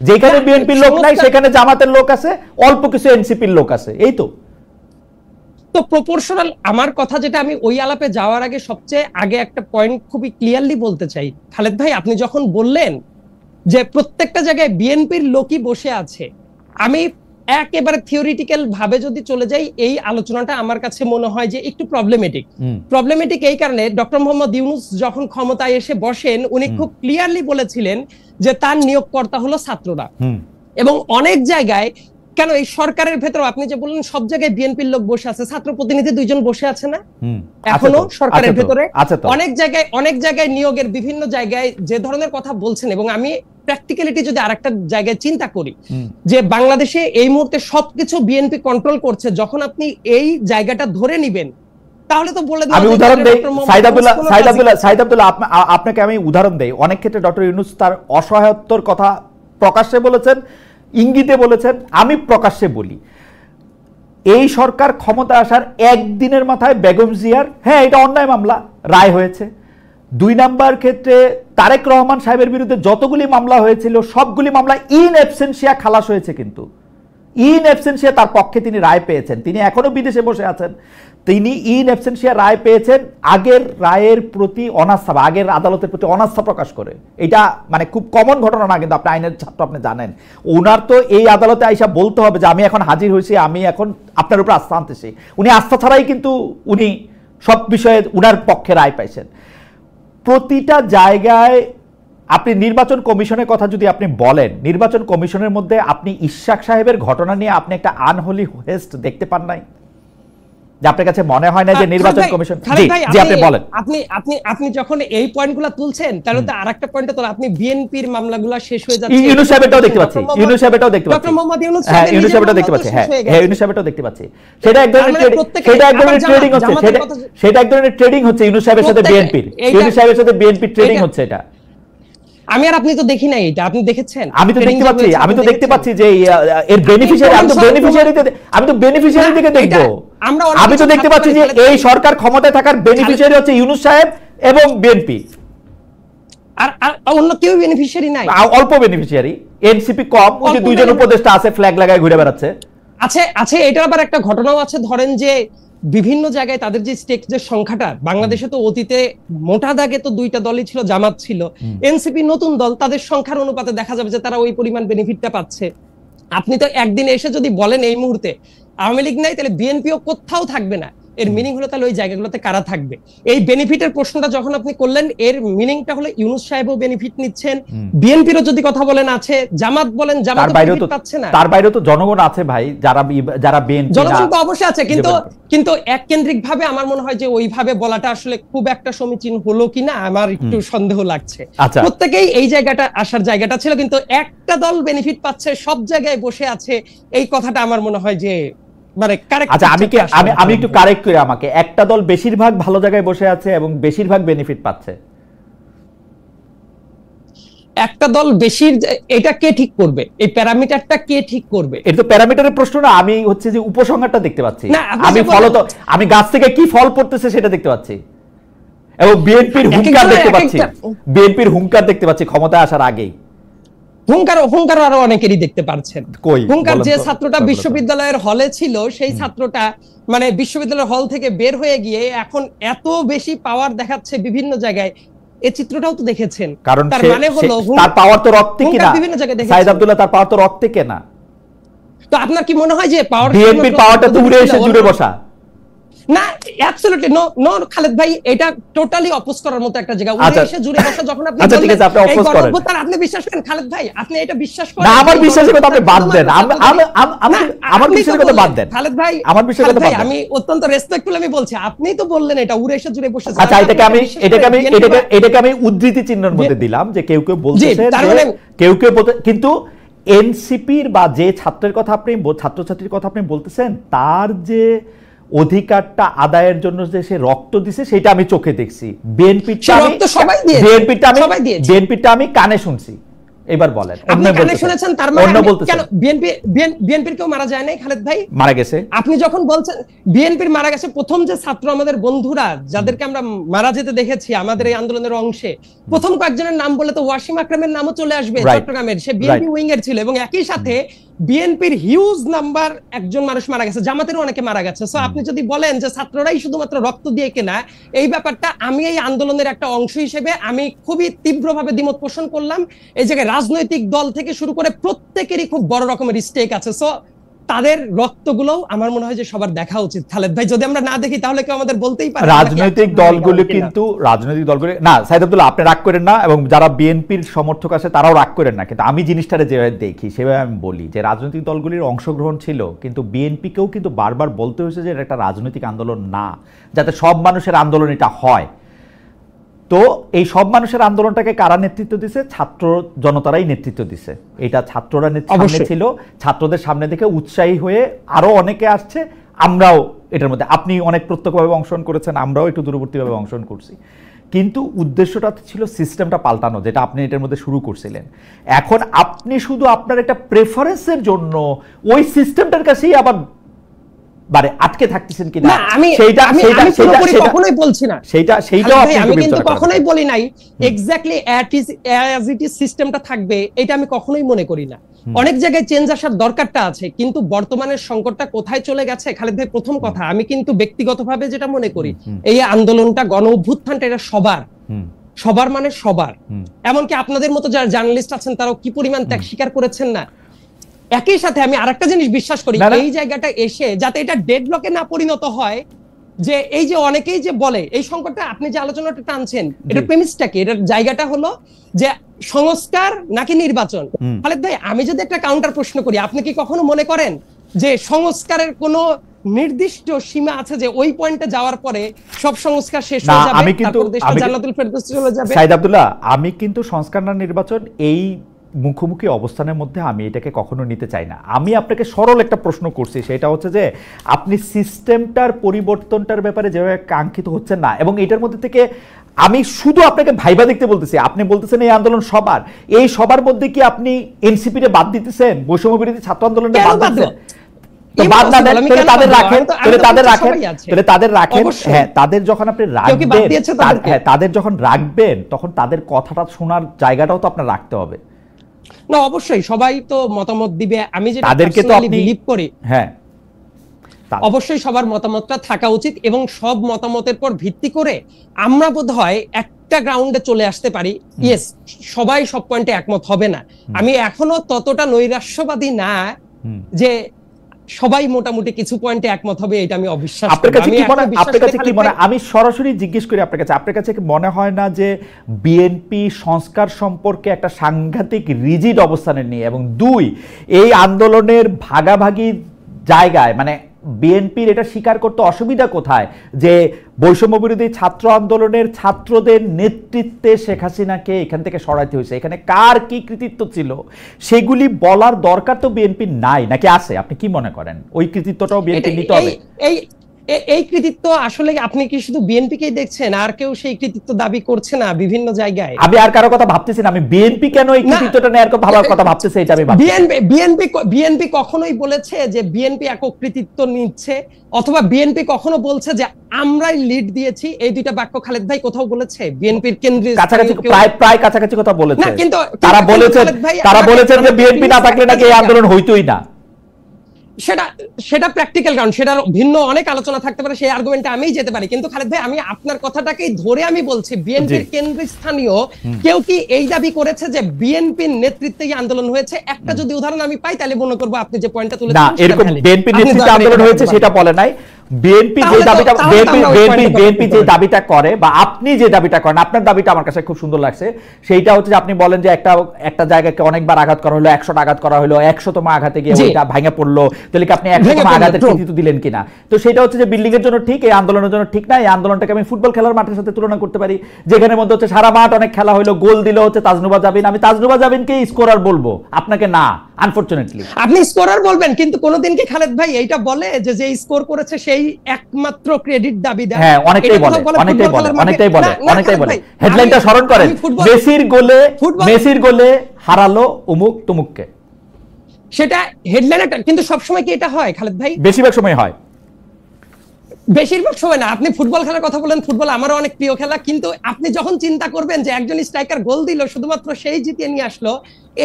যেখানে বিএনপির লোক নাই সেখানে জামাতের লোক আছে, অল্প কিছু এনসিপির লোক আছে, এই তো। তো প্রপোর্শনাল, আমার কথা যেটা আমি ওই আলাপে যাওয়ার আগে সবচেয়ে আগে একটা পয়েন্ট খুবই ক্লিয়ারলি বলতে চাই। খালেদ ভাই, আপনি যখন বললেন যে প্রত্যেকটা জায়গায় বিএনপির লোকই বসে আছে, আমি একেবারে থিওরিটিক্যাল ভাবে যদি চলে যাই, এই আলোচনাটা আমার কাছে মনে হয় যে একটু প্রবলেমেটিক এই কারণে, ডক্টর মোহাম্মদ ইউনূস যখন ক্ষমতায় এসে বসেন উনি খুব ক্লিয়ারলি বলেছিলেন যে তার নিয়োগকর্তা হলো ছাত্ররা। এবং অনেক জায়গায়, কেন এই সরকারের ভেতর আপনি যে বললেন সব জায়গায় বিএনপির লোক বসে আছে, ছাত্র প্রতিনিধি 2 জন বসে আছে না এখনো সরকারের ভেতরে? অনেক জায়গায় নিয়োগের বিভিন্ন জায়গায় যে ধরনের কথা বলছেন, এবং আমি প্র্যাকটিক্যালিটি যদি আরেকটা জায়গায় চিন্তা করি যে বাংলাদেশে এই মুহূর্তে সবকিছু বিএনপি কন্ট্রোল করছে, যখন আপনি এই জায়গাটা ধরে নিবেন তাহলে তো বলে আমি উদাহরণ দেই সাইদ আব্দুল্লাহ, আপনাকে আমি উদাহরণ দেই। অনেক ক্ষেত্রে ডক্টর ইউনূস তার অসহায়ত্বর কথা প্রকাশ্যে বলেছেন, ইঙ্গিতে বলেছেন, আমি প্রকাশ্যে বলি। এই সরকার ক্ষমতা আসার একদিনের মাথায় বেগম জিয়ার, হ্যাঁ এটা অন্যায় মামলা, রায় হয়েছে। 2 নাম্বার ক্ষেত্রে তারেক রহমান সাহেবের বিরুদ্ধে যতগুলি মামলা হয়েছিল সবগুলি মামলা ইন অ্যাবসেন্সিয়া খালাস হয়েছে, কিন্তু ইন অ্যাবসেন্সিয়া তার পক্ষে তিনি রায় পেয়েছেন। তিনি এখনো বিদেশে বসে আছেন, তিনি ইন অ্যাবসেন্সিয়া রায় পেয়েছেন আগের রায়ের প্রতি অনাস্থা বা আগের আদালতের প্রতি অনাস্থা প্রকাশ করে। এটা মানে খুব কমন ঘটনা না, কিন্তু আপনি আইনের ছাত্র, আপনি জানেন। ওনার তো এই আদালতে আইসা বলতে হবে যে আমি এখন হাজির হয়েছি, আমি এখন আপনার উপর আস্থা আনতেছি। উনি আস্থা ছাড়াই কিন্তু উনি সব বিষয়ে উনার পক্ষে রায় পাইছেন। প্রতিটা জায়গায় আপনি নির্বাচন কমিশনের কথা যদি আপনি বলেন, নির্বাচন কমিশনের মধ্যে আপনি ইশাক সাহেবের ঘটনা নিয়ে আপনি একটা আনহোলি হেস্ট দেখতে পান নাই? যে আপনার কাছে মনে হয় না যে নির্বাচন কমিশন? জি আপনি বলেন। আপনি যখন এই পয়েন্টগুলো তুলছেন, তাহলে তো আরেকটা পয়েন্ট তো আপনি বিএনপির মামলাগুলো শেষ হয়ে যাচ্ছে, ইউনূস সাহেবটাও দেখতে পাচ্ছি, ইউনূস সাহেবটাও দেখতে পাচ্ছি, হ্যাঁ ইউনূস সাহেবটাও দেখতে পাচ্ছি, হ্যাঁ ইউনূস সাহেবটাও দেখতে পাচ্ছি। সেটা এক ধরনের ট্রেডিং হচ্ছে, সেটা এক ধরনের ট্রেডিং হচ্ছে ইউনূস সাহেবের সাথে বিএনপির, ইউনূস সাহেবের সাথে বিএনপির ট্রেডিং হচ্ছে এটা। আমি আর আপনি তো দেখি নাই এটা, আপনি দেখেছেন? আমি তো দেখতে পাচ্ছি যে এর বেনিফিশিয়ারি, আমি তো বেনিফিশিয়ারি থেকে দেখবো। আমি তো দেখতে পাচ্ছি যে এই সরকার ক্ষমতায় থাকার বেনিফিশিয়ারি হচ্ছে ইউনূস সাহেব এবং বিএনপি, আর অন্য কেউ বেনিফিশিয়ারি নাই, অল্প বেনিফিশিয়ারি। এনসিপি কম, ওই যে 2 জন উপদেষ্টা আছে ফ্ল্যাগ লাগায় ঘুরে বেড়াচ্ছে। আছে এটার আবার একটা ঘটনাও আছে, ধরেন যে বিভিন্ন জায়গায় তাদের যে স্টেক যে সংখ্যাটা, বাংলাদেশে তো অতীতে মোটা দাগে তো 2টা দলই ছিল, জামাত ছিল, এনসিপি নতুন দল, তাদের সংখ্যার অনুপাতে দেখা যাবে যে তারা ওই পরিমাণ বেনিফিটটা পাচ্ছে। আপনি তো একদিন এসে যদি বলেন এই মুহূর্তে আওয়ামী লীগ নাই, তাহলে বিএনপিও কোথাও থাকবে না, এর মিনিং হলো তাহলে ওই জায়গাগুলোতে কারা থাকবে? এই বেনিফিটের প্রশ্নটা যখন আপনি করলেন, এর মিনিংটা হলো ইউনূস সাহেবও বেনিফিট নিচ্ছেন, বিএনপিরও যদি কথা বলেন আছে, জামাত বলেন, জামাত বেনিফিট পাচ্ছে না। তার বাইরেও তো জনগণ আছে ভাই, যারা বিএনপি, জনগণ তো অবশ্যই আছে, কিন্তু এককেন্দ্রিক ভাবে আমার মনে হয় যে ওইভাবে বলাটা আসলে খুব একটা সমীচীন হলো কিনা আমার একটু সন্দেহ লাগছে। প্রত্যেকেই এই জায়গাটা আসার জায়গাটা ছিল, কিন্তু একটা দল বেনিফিট পাচ্ছে, সব জায়গায় বসে আছে, এই কথাটা আমার মনে হয় যে মানে কারেক্ট। আচ্ছা আমি একটু কারেক্ট করি, আমাকে একটা দল বেশিরভাগ ভালো জায়গায় বসে আছে এবং বেশিরভাগ বেনিফিট পাচ্ছে। একটা দল বেশির, এটা কে ঠিক করবে? এই প্যারামিটারটা কে ঠিক করবে? এটা তো প্যারামিটারের প্রশ্ন না, আমি হচ্ছে যে উপসংহারটা দেখতে পাচ্ছি। আমি ফলত আমি গাছ থেকে কি ফল পড়তেছে সেটা দেখতে পাচ্ছি, এবং বিএনপির হুঙ্কার দেখতে পাচ্ছি, বিএনপির হুঙ্কার দেখতে পাচ্ছি ক্ষমতায় আসার আগেই। হুঙ্কার আরো অনেকেরই দেখতে পারছেন। হুঙ্কার যে ছাত্রটা বিশ্ববিদ্যালয়ের হলে ছিল, সেই ছাত্রটা মানে বিশ্ববিদ্যালয়ের হল থেকে বের হয়ে গিয়ে এখন এত বেশি পাওয়ার দেখাচ্ছে বিভিন্ন জায়গায়, এই চিত্রটাও তো দেখেছেন। কারণ তার মানে হলো তার পাওয়ার তো রক্তে কিনা, বিভিন্ন জায়গায় দেখেছেন সাইদ আব্দুল্লাহ, তার পাওয়ার তো রক্তে কেনা। তো আপনার কি মনে হয় যে পাওয়ার, বিএনপির পাওয়ারটা তো উড়ে এসে জুড়ে বসা? না, অ্যাবসলিউটলি নো খালেদ ভাই, এটা টোটালি অপোজ করার মতো একটা জায়গা। উড়ে এসে জুড়ে বসা যখন আপনি আচ্ছা ঠিক আছে, আপনি অপোজ করেন, আপনি বিশ্বাস করেন খালেদ ভাই, আপনি এটা বিশ্বাস করেন না? আমার বিশ্বাসের কথা আপনি বাদ দেন, আমার বিশ্বাসের কথা বাদ দেন খালেদ ভাই, আমার বিশ্বাসের কথা বাদ দেন। আমি অত্যন্ত রেসপেক্টফুল আমি বলছি, আপনিই তো বললেন এটা উড়ে এসে জুড়ে বসে। আচ্ছা, এটাকে আমি উদ্ধৃতি চিহ্নের মধ্যে দিলাম যে কেউ কেউ বলতেছে, কেউ কেউ কিন্তু এনসিপির বা যে ছাত্রের কথা আপনি, ছাত্রছাত্রীর কথা আপনি বলতেছেন, তার যে অধিকারটা আদায়ের জন্য যে সে রক্ত দিছে সেটা আমি চোখে দেখছি। বিএনপিটা আমি কানে শুনছি। এবার বলেন, আপনি কানে শুনেছেন, তার মানে কেন বিএনপির কেউ মারা যায় নাই খালেদ ভাই? মারা গেছে। আপনি যখন বলছেন বিএনপির মারা গেছে, প্রথম যে ছাত্র আমাদের বন্ধুরা যাদেরকে আমরা মারা যেতে দেখেছি আমাদের এই আন্দোলনের অংশে, প্রথম কয়েকজনের নাম বলে তো ওয়াসিম আকরামের নামও চলে আসবে, চট্টগ্রামের, সে বিএনপি উইং এর ছিল, এবং একই সাথে বিএনপির হিউজ নাম্বার একজন মানুষ মারা গেছে, জামাতেরও অনেকে মারা গেছে। সো আপনি যদি বলেন যে ছাত্ররাই শুধুমাত্র রক্ত দিয়ে কেনা, এই ব্যাপারটা আমি এই আন্দোলনের একটা অংশ হিসেবে আমি খুবই তীব্রভাবে দ্বিমত পোষণ করলাম। এই জায়গায় রাজনৈতিক দল থেকে শুরু করে প্রত্যেকেরই খুব বড় রকমের স্টেক আছে। সো তাদের রক্তগুলো আমার মনে হয় যে সবার দেখা উচিত খালেদ ভাই। যদি আমরা না দেখি তাহলে কেউ আমাদের বলতেই পারে রাজনৈতিক দলগুলো, কিন্তু রাজনৈতিক দলগুলো না, সাইদ আব্দুল্লাহ আপনি রাগ করেন না, এবং যারা বিএনপির সমর্থক আছে তারাও রাগ করেন না, কিন্তু আমি জিনিসটারে যেভাবে দেখি সেভাবে আমি বলি যে রাজনৈতিক দলগুলির অংশগ্রহণ ছিল, কিন্তু বিএনপিকেও কিন্তু বারবার বলতে হয়েছে যে এটা একটা রাজনৈতিক আন্দোলন না, যাতে সব মানুষের আন্দোলন এটা হয়। তো এই সব মানুষের আন্দোলনটাকে কারা নেতৃত্ব দিছে? ছাত্র জনতারাই নেতৃত্ব দিছে। এটা ছাত্ররা সামনে ছিল, ছাত্রদের সামনে দেখে উৎসাহী হয়ে আরো অনেকে আসছে, আমরাও এটার মধ্যে, আপনি অনেক প্রত্যক্ষভাবে অংশগ্রহণ করেছেন, আমরাও একটু দূরবর্তীভাবে অংশগ্রহণ করছি, কিন্তু উদ্দেশ্যটা ছিল সিস্টেমটা পাল্টানো, যেটা আপনি এটার মধ্যে শুরু করছিলেন। এখন আপনি শুধু আপনার একটা প্রেফারেন্সের জন্য ওই সিস্টেমটার কাছেই আবার মানে আটকে থাকতেছেন কিনা, কখনোই বলছি না আমি কিন্তু কখনোই বলি নাই এক্স্যাক্টলি অ্যাজ ইট ইজ সিস্টেমটা থাকবে, এটা আমি কখনোই মনে করি না। অনেক জায়গায় চেঞ্জ আসার দরকারটা আছে, কিন্তু বর্তমানের সংকটটা কোথায় চলে গেছে খালেদ ভাই, প্রথম কথা আমি কিন্তু ব্যক্তিগতভাবে যেটা মনে করি, এই আন্দোলনটা, গণ অভ্যুত্থানটা, এটা সবার মানে সবার, এমনকি আপনাদের মতো যারা জার্নালিস্ট আছেন তারাও কি পরিমাণ ত্যাগ স্বীকার করেছেন না। একই সাথে আমি আরেকটা জিনিস বিশ্বাস করি, এই জায়গাটা এসে যাতে এটা ডেড ব্লকে না পরিণত হয়, যে এই যে অনেকেই যে বলে এই সংকটটা, আপনি যে আলোচনাটা টানছেন, এটা প্রেমিসটা কি, এটার জায়গাটা হলো যে সংস্কার নাকি নির্বাচন। খালেদ ভাই, আমি যদি একটা কাউন্টার প্রশ্ন করি, আপনি কি কখনো মনে করেন যে সংস্কারের কোনো নির্দিষ্ট সীমা আছে যে ওই পয়েন্টে যাওয়ার পরে সব সংস্কার শেষ হয়ে যাবে, তারপর দেশটা জান্নাতুল ফেরদৌসে চলে যাবে? সাইদ আব্দুল্লাহ, আমি কিন্তু সংস্কার না নির্বাচন এই মুখোমুখি অবস্থানের মধ্যে আমি এটাকে কখনো নিতে চাই না। আমি আপনাকে সরল একটা প্রশ্ন করছি, সেটা হচ্ছে যে আপনি সিস্টেমটার পরিবর্তনটার ব্যাপারে যেভাবে কাঙ্ক্ষিত হচ্ছেন না, এবং এটার মধ্যে থেকে আমি শুধু আপনাকে ভাইবা দেখতে বলতেছি। আপনি বলতেছেন এই আন্দোলন সবার, এই সবার মধ্যে কি আপনি এনসিপি রে বাদ দিতেছেন? বৈষম্য বিরোধী ছাত্র আন্দোলনটা বাদ দিতেছেন? তাদের যখন আপনি রাখবেন, তাদের যখন রাখবেন, তখন তাদের কথাটা শোনার জায়গাটাও তো আপনার রাখতে হবে না? অবশ্যই সবাই তো মতামত দিবে, আমি যেটা তাদেরকে তো বিলিভ করি, হ্যাঁ অবশ্যই সবার মতামতটা থাকা উচিত, এবং সব মতামতের পর ভিত্তি করে আমরা বোধহয় একটা গ্রাউন্ডে চলে আসতে পারি। ইয়েস, সবাই সব পয়েন্টে একমত হবে না, আমি এখনো ততটা নৈরাশ্যবাদী না যে সবাই মোটামুটি কিছু পয়েন্টে একমত হবে, এটা আমি অবিশ্বাস করি। আপনার কাছে কি মনে, আমি সরাসরি জিজ্ঞেস করি আপনার কাছে কি মনে হয় না যে বিএনপি সংস্কার সম্পর্কে একটা সাংঘাতিক রিজিড অবস্থানে নিয়ে, এবং দুই, এই আন্দোলনের ভাগাভাগি জায়গায় মানে বিএনপির এটা স্বীকার করতে অসুবিধা কোথায় যে বৈষম্য বিরোধী ছাত্র আন্দোলনের ছাত্রদের নেতৃত্বে শেখ হাসিনাকে এখান থেকে সরাইতে হয়েছে, এখানে কার কি কৃতিত্ব ছিল সেগুলি বলার দরকার তো বিএনপির নাই, নাকি আছে? আপনি কি মনে করেন ওই কৃতিত্বটাও বিএনপি নিতে হবে? এই কৃতিত্ব আসলে আপনি কি শুধু বিএনপিকেই দেখছেন, আর কেউ সেই কৃতিত্ব দাবি করছে না বিভিন্ন জায়গায়? আমি আর কারো কথা ভাবতেছি না, আমি বিএনপি কেন এই কৃতিত্বটা নেয়ার কথা ভাবতেছি, এটা আমি ভাবছি। বিএনপি কখনোই বলেছে যে বিএনপি একক কৃতিত্ব নিচ্ছে, অথবা বিএনপি কখনো বলছে যে আমরাই লিড দিয়েছি? এই দুইটা বাক্য খালেদ ভাই কোথাও বলেছে? বিএনপির কেন্দ্রীয় কাছাকাছি, প্রায় কাছাকাছি কথা বলেছে। না, কিন্তু তারা বলেছেন যে বিএনপি না থাকলে নাকি এই আন্দোলন হইতোই না। সেটা প্র্যাকটিক্যাল কারণ, সেটার ভিন্ন অনেক আলোচনা থাকতে পারে, সেই আর্গুমেন্টে আমিই যেতে পারি। কিন্তু খালেদ ভাই, আমি আপনার কথাটাকেই ধরে আমি বলছি, বিএনপির কেন্দ্রস্থানীয় কেউ কি এই দাবি করেছে যে বিএনপির নেতৃত্বে আন্দোলন হয়েছে? একটা যদি উদাহরণ আমি পাই তাহলে মনে করবো আপনি যে পয়েন্টটা তুলেছেন। না, এরকম বিএনপির নেতৃত্বে আন্দোলন হয়েছে সেটা বলে নাই। বিএনপি যে দাবিটা করে, বা আপনি যে দাবিটা করেন, আপনার দাবিটা আমার কাছে খুব সুন্দর লাগছে। সেইটা হচ্ছে যে আপনি বলেন যে একটা জায়গাকে অনেকবার আঘাত করা হলো, 100টা আঘাত করা হলো, 100তম আঘাতে গিয়ে ওইটা ভেঙে পড়লো, তাহলে কি আপনি 100তম আঘাতের কৃতিত্ব দিলেন কিনা? তো সেটা হচ্ছে যে বিল্ডিং এর জন্য ঠিক, এই আন্দোলনের জন্য ঠিক না। এই আন্দোলনটাকে আমি ফুটবল খেলার মাঠের সাথে তুলনা করতে পারি, যেখানে মধ্যে হচ্ছে সারা মাঠ অনেক খেলা হলো, গোল দিল হচ্ছে তাজনুবা জাবিন। আমি তাজনুবা জাবিনকে স্কোরার বলবো, আপনাকে না, আনফরচুনেটলি। আপনি স্কোরার বলবেন, কিন্তু কোনোদিন কি খালেদ ভাই এইটা বলে যে যে স্কোর করেছে সেই একমাত্র ক্রেডিট দাবি দেয়? হ্যাঁ, অনেকটাই বলে। হেডলাইনটা স্মরণ করেন, মেসির গোলে হারালো অমুক তমুককে। সেটা হেডলাইন, কিন্তু সবসময় কি এটা হয় খালেদ ভাই? বেশিরভাগ সময় হয়। বেশিরভাগ সময় না। আপনি ফুটবল খেলার কথা বলেন, ফুটবল আমারও অনেক প্রিয় খেলা, কিন্তু আপনি যখন চিন্তা করবেন যে একজন স্ট্রাইকার গোল দিল, শুধুমাত্র সেই জিতিয়ে নিয়ে আসলো,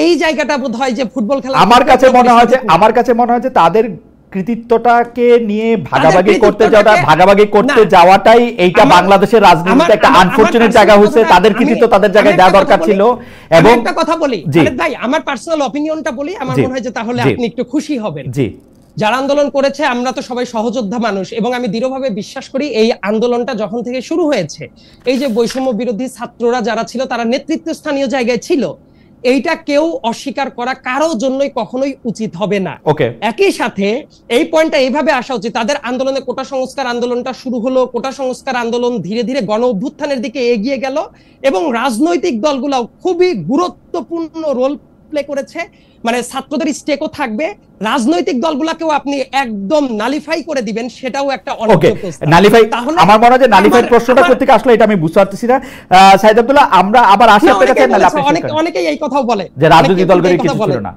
এই জায়গাটা বোধ হয় যে ফুটবল খেলা আমার কাছে মনে হয় যে তাদের কৃতিত্বটাকে নিয়ে ভাগাভাগি করতে যাওয়াটাই এইটা বাংলাদেশের রাজনীতিতে একটা আনফরচুনেট জায়গা হচ্ছে। তাদের কৃতিত্ব তাদের জায়গায় দেওয়া দরকার ছিল। এবং একটা কথা বলি খালেদ ভাই, আমার পার্সোনাল অপিনিয়নটা বলি, আমার মনে হয় যে তাহলে আপনি একটু খুশি হবেন। জি, যারা আন্দোলন করেছে, আমরা তো সবাই সহযোদ্ধা মানুষ, এবং আমি দৃঢ়ভাবে বিশ্বাস করি এই আন্দোলনটা যখন থেকে শুরু হয়েছে, এই যে বৈষম্য বিরোধী ছাত্ররা যারা ছিল, তারা নেতৃত্বস্থানীয় জায়গায় ছিল, এইটা কেউ অস্বীকার করা কারো জন্যই কখনোই উচিত হবে না। একই সাথে এই পয়েন্টটা এইভাবে আসা উচিত, তাদের আন্দোলনে কোটা সংস্কার আন্দোলনটা শুরু হলো, কোটা সংস্কার আন্দোলন ধীরে ধীরে গণ অভ্যুত্থানের দিকে এগিয়ে গেল, এবং রাজনৈতিক দলগুলো খুবই গুরুত্বপূর্ণ রোল প্লে করেছে। মানে ছাত্রদের স্টেকও থাকবে, রাজনৈতিক দলগুলোকেও আপনি একদম নালিফাই করে দিবেন, সেটাও একটা নালিফাই। আমার মনে হয় যে নালিফাই প্রশ্নটা কোথা থেকে আসলে এটা আমি বুঝতে পারতেছি না। সাইদ আব্দুল্লাহ, আমরা আবার আসি আপনার কাছে। অনেকেই এই কথাও বলে যে রাজনৈতিক দলগুলো কিছু ছিল না,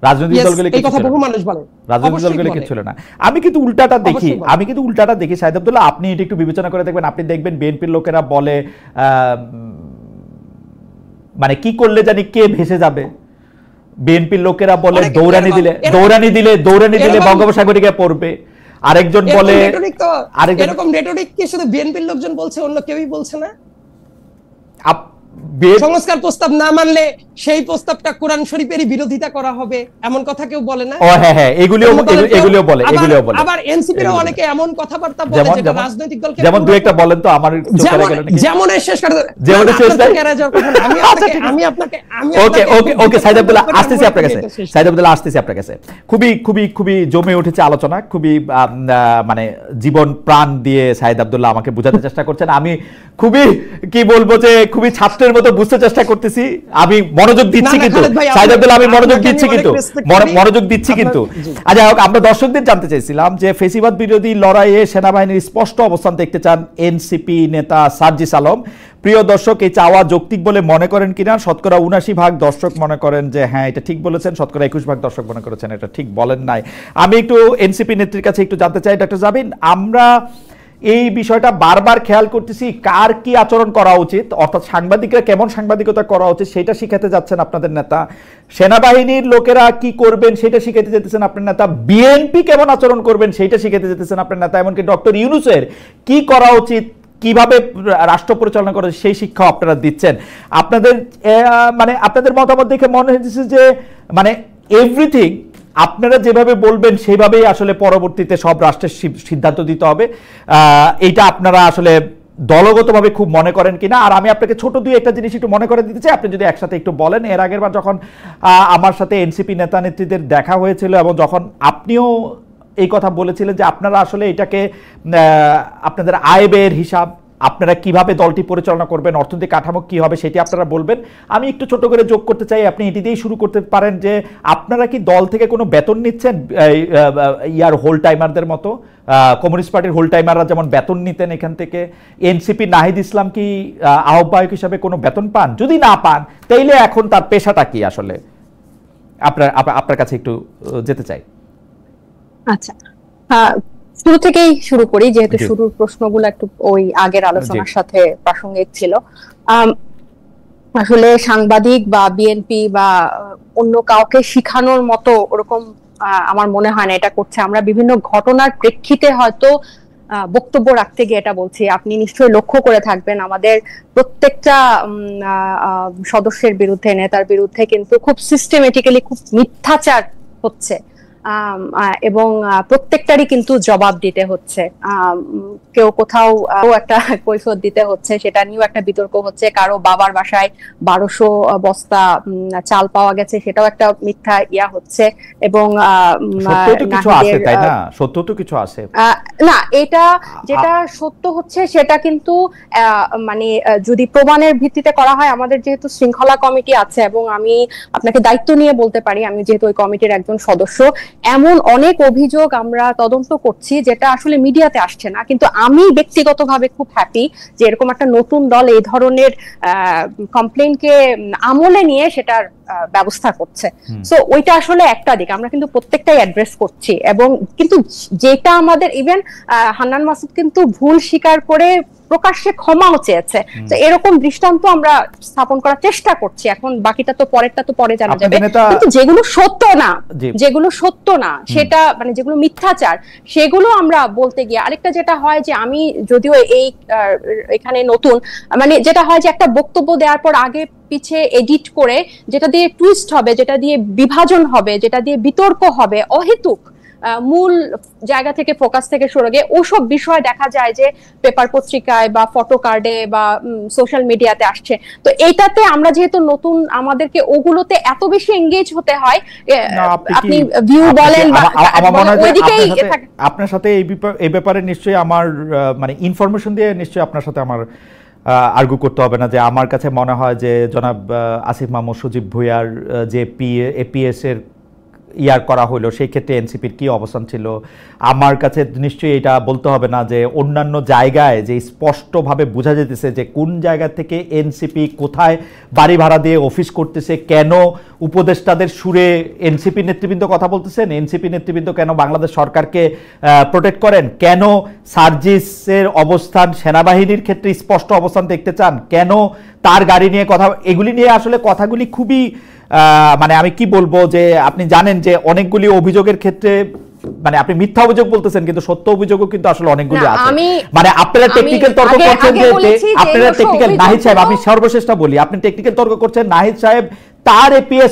রাজনৈতিক দলগুলো এই কথা বহু মানুষ বলে, রাজনৈতিক দলগুলো কিছু ছিল না। আমি কিন্তু উল্টাটা দেখি সাইদ আব্দুল্লাহ, আপনি এটা একটু বিবেচনা করে দেখবেন। আপনি দেখবেন বিএনপির লোকেরা বলে মানে কি করলে জানি কে ভেসে যাবে। বিএনপির লোকেরা বলে দৌড়ানি দিলে বঙ্গোপসাগরে গিয়ে পড়বে। আরেকজন বলে, এরকম রেটরিক কি শুধু বিএনপির লোকজন বলছে, অন্য কেউই বলছে না? সংস্কার প্রস্তাব না মানলে সেই প্রস্তাবটা কোরআন শরীফেরই বিরোধিতা করা হবে, এমন কথা কেউ বলে না? হ্যাঁ, এগুলিও বলে। আবার এনসিপির অনেকে এমন কথাবার্তা বলে যেটা রাজনৈতিক দলকে, যেমন দুই একটা বলেন তো, আমার চোখে গেল নাকি? যেমন শেষ করে ওকে সাইদ আব্দুল্লাহ, আসতেছি আপনার কাছে। খুবই জমে উঠেছে আলোচনা, খুবই মানে জীবন প্রাণ দিয়ে সাইদ আব্দুল্লাহ আমাকে বোঝাতে চেষ্টা করছেন। আমি খুবই কি বলবো যে খুবই ছাত্রের মতো বুঝতে চেষ্টা করতেছি। আমি মনোযোগ দিচ্ছি কিন্তু সাইদ আব্দুল্লাহ, আমি মনোযোগ দিচ্ছি কিন্তু আচ্ছা, আমরা দর্শকদের জানতে চাইছিলাম যে ফেসিবাদ বিরোধী লড়াইয়ে সেনাবাহিনীর স্পষ্ট অবস্থান দেখতে চান এনসিপি নেতা সার্জিস আলম। প্রিয় দর্শক, এই চাওয়া যৌক্তিক বলে মনে করেন কিনা? শতকরা ৭৯% দর্শক মনে করেন যে হ্যাঁ এটা ঠিক বলেছেন, শতকরা ২১% দর্শক মনে করেছেন এটা ঠিক বলেন নাই। আমি একটু এনসিপি নেত্রীর কাছে একটু জানতে চাই, ডক্টর জাবিন, আমরা এই বিষয়টা বারবার খেয়াল করতেছি, কার কি আচরণ করা উচিত, অর্থাৎ সাংবাদিকরা কেমন সাংবাদিকতা করা উচিত সেটা শিখাতে যাচ্ছেন আপনাদের নেতা, সেনাবাহিনীর লোকেরা কি করবেন সেটা শিখাতে যেতেছেন আপনার নেতা, বিএনপি কেমন আচরণ করবেন সেটা শিখাতে যেতেছেন আপনার নেতা, এমনকি ডক্টর ইউনূসের কি করা উচিত, কিভাবে রাষ্ট্র পরিচালনা করে সেই শিক্ষা আপনারা দিচ্ছেন। আপনাদের মতামত দেখে মনে হচ্ছে যে মানে এভরিথিং আপনারা যেভাবে বলবেন সেভাবেই আসলে পরবর্তীতে সব রাষ্ট্রের সিদ্ধান্ত দিতে হবে, এইটা আপনারা আসলে দলগতভাবে খুব মনে করেন কিনা? আর আমি আপনাকে ছোট দুই একটা জিনিস একটু মনে করে দিতে চাই, আপনি যদি একসাথে একটু বলেন। এর আগের বার যখন আমার সাথে এনসিপি নেতা নেত্রীদের দেখা হয়েছিল এবং যখন আপনিও এই কথা বলেছিলেন যে আপনারা আসলে এটাকে আপনাদের আয় ব্যয়ের হিসাব, আপনারা কিভাবে দলটি পরিচালনা করবেন, অর্থনৈতিক কাঠামো কি হবে সেটি আপনারা বলবেন। আমি একটু ছোট করে যোগ করতে চাই, আপনি এটি দিয়েই শুরু করতে পারেন যে আপনারা কি দল থেকে কোনো বেতন নিচ্ছেন ইয়ার হোল টাইমারদের মতো? কমিউনিস্ট পার্টির হোল টাইমাররা যেমন বেতন নিতেন এখান থেকে, এনসিপি নাহিদ ইসলাম কি আহ্বায়ক হিসাবে কোনো বেতন পান? যদি না পান তাইলে এখন তার পেশাটা কি আসলে? আপনার কাছে একটু যেতে চাই। আচ্ছা, শুরু থেকেই শুরু করি, যেহেতু শুরুর প্রশ্নগুলো একটু ওই আগের আলোচনার সাথে প্রাসঙ্গিক ছিল। আসলে সাংবাদিক বা বিএনপি বা অন্য কাউকে শিখানোর মতো ওরকম আমার মনে হয় না এটা করছে। আমরা বিভিন্ন ঘটনার প্রেক্ষিতে হয়তো বক্তব্য রাখতে গিয়ে এটা বলছি। আপনি নিশ্চয়ই লক্ষ্য করে থাকবেন আমাদের প্রত্যেকটা সদস্যের বিরুদ্ধে, নেতার বিরুদ্ধে কিন্তু খুব সিস্টেমেটিক্যালি খুব মিথ্যাচার হচ্ছে, এবং প্রত্যেকটারই কিন্তু জবাব দিতে হচ্ছে। কেউ কোথাও একটা কৈফিয়ত দিতে হচ্ছে, সেটা নিয়েও একটা বিতর্ক হচ্ছে। কারো বাবার বাসায় 1200 বস্তা চাল পাওয়া গেছে, সেটাও একটা মিথ্যা ইয়া হচ্ছে। এবং সত্য তো কিছু আছে না, এটা যেটা সত্য হচ্ছে সেটা কিন্তু মানে যদি প্রমাণের ভিত্তিতে করা হয়, আমাদের যেহেতু শৃঙ্খলা কমিটি আছে, এবং আমি আপনাকে দায়িত্ব নিয়ে বলতে পারি, আমি যেহেতু ওই কমিটির একজন সদস্য, এমন অনেক অভিযোগ আমরা তদন্ত করছি যেটা আসলে মিডিয়াতে আসছে না। কিন্তু আমি ব্যক্তিগতভাবে খুব হ্যাপি যে এরকম একটা নতুন দল এই ধরনের কমপ্লেইনকে আমলে নিয়ে সেটার ব্যবস্থা করছে। সো ওইটা আসলে একটা দিক, আমরা কিন্তু প্রত্যেকটাই অ্যাড্রেস করছি। এবং কিন্তু যেটা আমাদের ইভেন হান্নান মাসুদ কিন্তু ভুল স্বীকার করে প্রকাশ্যে ক্ষমাও চেয়েছে। তো এরকম দৃষ্টান্ত আমরা স্থাপন করার চেষ্টা করছি। এখন বাকিটা তো পরেরটা তো পরে জানা যাবে। কিন্তু যেগুলো সত্য না সেটা মানে যেগুলো মিথ্যাচার, সেগুলো আমরা বলতে গিয়ে আরেকটা যেটা হয় যে, আমি যদিও এখানে নতুন, মানে যেটা হয় যে একটা বক্তব্য দেওয়ার পর আগে পিছে এডিট করে যেটা দিয়ে টুইস্ট হবে, যেটা দিয়ে বিভাজন হবে, যেটা দিয়ে বিতর্ক হবে, অহেতুক মূল জায়গা থেকে ফোকাস থেকে সরে গিয়ে ওসব বিষয় দেখা যায় যে পেপার পত্রিকায় বা ফটো কার্ডে বা সোশ্যাল মিডিয়াতে আসছে। তো এইটাতে আমরা যেহেতু নতুন, আমাদেরকে ওগুলোতে এত বেশি এঙ্গেজ হতে হয়। আপনি ভিউ বলেন বা ওইদিকেই আপনার সাথে এই ব্যাপারে নিশ্চয়ই আমার মানে ইনফরমেশন দিয়ে নিশ্চয়ই আপনার সাথে আমার আর্গু করতে হবে না। যে আমার কাছে মনে হয় যে জনাব আসিফ মাহমুদ সজীব ভুঁইয়ার যে এপিএস এর ইয়ার করা হলো, সেই ক্ষেত্রে এনসিপির কি অবস্থান ছিল, আমার কাছে নিশ্চয়ই এটা বলতে হবে না যে অন্যান্য জায়গায় যে স্পষ্টভাবে বোঝা যেতেছে যে কোন জায়গা থেকে এনসিপি কোথায় বাড়ি ভাড়া দিয়ে অফিস করতেছে, কেন উপদেষ্টাদের সুরে এনসিপি নেতৃবৃন্দ কথা বলতেছেন, এনসিপি নেতৃবৃন্দ কেন বাংলাদেশ সরকারকে প্রোটেক্ট করেন, কেন সার্জিসের অবস্থান সেনাবাহিনীর ক্ষেত্রে স্পষ্ট অবস্থান দেখতে চান, কেন তার গাড়ি নিয়ে কথা, এগুলি নিয়ে আসলে কথাগুলি খুবই মানে আমি কি বলবো যে আপনি জানেন যে অনেকগুলি অভিযোগের ক্ষেত্রে মানে আপনি মিথ্যা অভিযোগ বলতেছেন কিন্তু সত্য অভিযোগও কিন্তু আসলে অনেকগুলি আছে। মানে আপনারা টেকনিক্যাল তর্ক করছেন যে আপনারা টেকনিক্যাল, নাহিদ সাহেব আমি সর্বশেষটা বলি, আপনি টেকনিক্যাল তর্ক করছেন নাহিদ সাহেব তার এপিএস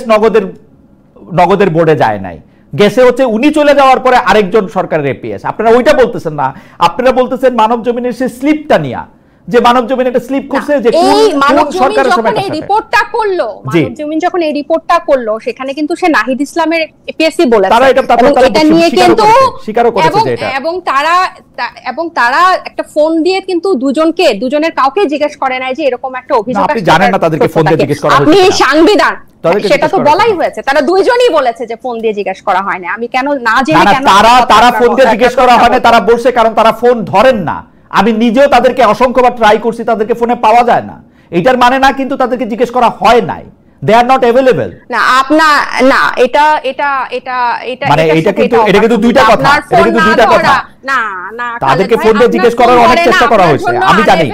নগদের বোর্ডে যায় নাই, গেছে হচ্ছে উনি চলে যাওয়ার পরে আরেকজন সরকারের এপিএস। আপনারা ওইটা বলতেছেন না, আপনারা বলতেছেন মানব জমিনের সেই স্লিপটা নিয়া, যে মানব জমিন একটা স্লিপ করছে যে কোন সরকারের সময় এই রিপোর্টটা করলো, মানব জমিন যখন এই রিপোর্টটা করলো সেখানে কিন্তু সে নাহিদ ইসলামের এপিএসসি বলেছে, তারা এটা নিয়ে কিন্তু স্বীকার করেছে যে এটা, এবং তারা একটা ফোন দিয়ে কিন্তু দুজনের কাউকে জিজ্ঞেস করে নাই যে এরকম একটা অভিযোগ আছে। আপনি জানেন না তাদেরকে ফোন দিয়ে জিজ্ঞেস করা হয়েছে, আপনি সাংবিধান সেটা তো বলাই হয়েছে, তারা দুইজনই বলেছে যে ফোন দিয়ে জিজ্ঞেস করা হয় না। আমি কেন না জেনে কেন তারা ফোন দিয়ে জিজ্ঞেস করা হয় না, তারা বলছে কারণ তারা ফোন ধরেন না। আমি নিজেও তাদেরকে অসংখ্যবার ট্রাই করছি, তাদেরকে ফোনে পাওয়া যায় না, এটার মানে না কিন্তু তাদেরকে জিজ্ঞেস করা হয় নাই, they are not available। না না এটা মানে এটা কিন্তু দুইটা কথা, এটা কিন্তু দুইটা কথা। না তাদেরকে ফোন দিয়ে জিজ্ঞেস করার অনেক চেষ্টা করা হয়েছে, আমি জানি।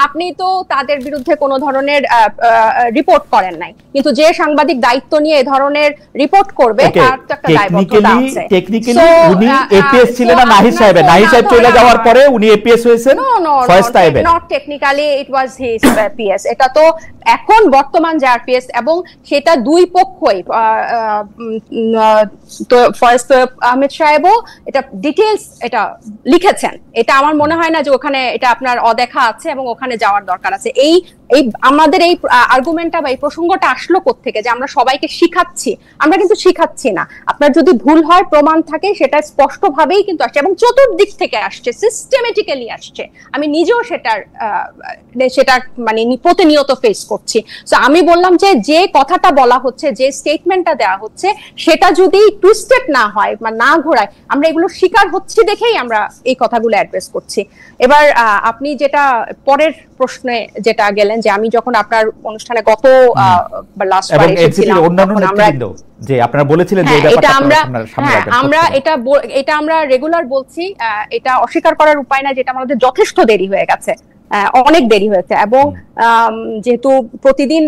আপনি তো তাদের বিরুদ্ধে কোনো ধরনের রিপোর্ট করেন নাই, কিন্তু যে সাংবাদিক দায়িত্ব নিয়ে এই ধরনের রিপোর্ট করবে তার তো একটা দায়বদ্ধতা আছে। টেকনিক্যালি উনি এপিএস ছিলেন না নাহিদ সাহেব, নাহিদ সাহেব চলে যাওয়ার পরে উনি এপিএস হয়েছেন ফার্স্ট টাইমে। Not technically it was his PS, এটা তো এখন বর্তমান যে আরপিএস, এবং সেটা দুই পক্ষই, তো ফয়েজ আহমেদ সাহেবও এটা ডিটেইলস এটা লিখেছেন, এটা আমার মনে হয় না যে ওখানে এটা আপনার অদেখা আছে এবং ওখানে যাওয়ার দরকার আছে। এই আমাদের এই আর্গুমেন্টটা বা এই প্রসঙ্গটা আসলো কোত্থেকে যে আমরা সবাইকে শিখাচ্ছি? আমরা কিন্তু শিখাচ্ছি না। আপনার যদি ভুল হয়, প্রমাণ থাকে, সেটা স্পষ্টভাবেই কিন্তু আসছে এবং চতুর্দিক থেকে আসছে, সিস্টেমেটিক্যালি আসছে। আমি নিজেও সেটার মানে প্রতিনিয়ত ফেস করছি। তো আমি বললাম যে কথাটা বলা হচ্ছে, যে স্টেটমেন্টটা দেওয়া হচ্ছে, সেটা যদি টুইস্টেড না হয় বা না ঘোরায়, আমরা এগুলো শিকার হচ্ছি দেখেই আমরা এই কথাগুলো অ্যাড্রেস করছি। এবার আপনি যেটা পরের প্রশ্নে যেটা গেলেন, যে আমি যখন আপনার অনুষ্ঠানে গত লাস্ট বার এসেছিলাম, যে আপনারা বলেছিলেন যে এটা আমরা রেগুলার বলছি, এটা অস্বীকার করার উপায় না, যেটা আমাদের যথেষ্ট দেরি হয়ে গেছে, অনেক দেরি হয়েছে। এবং যেহেতু প্রতিদিন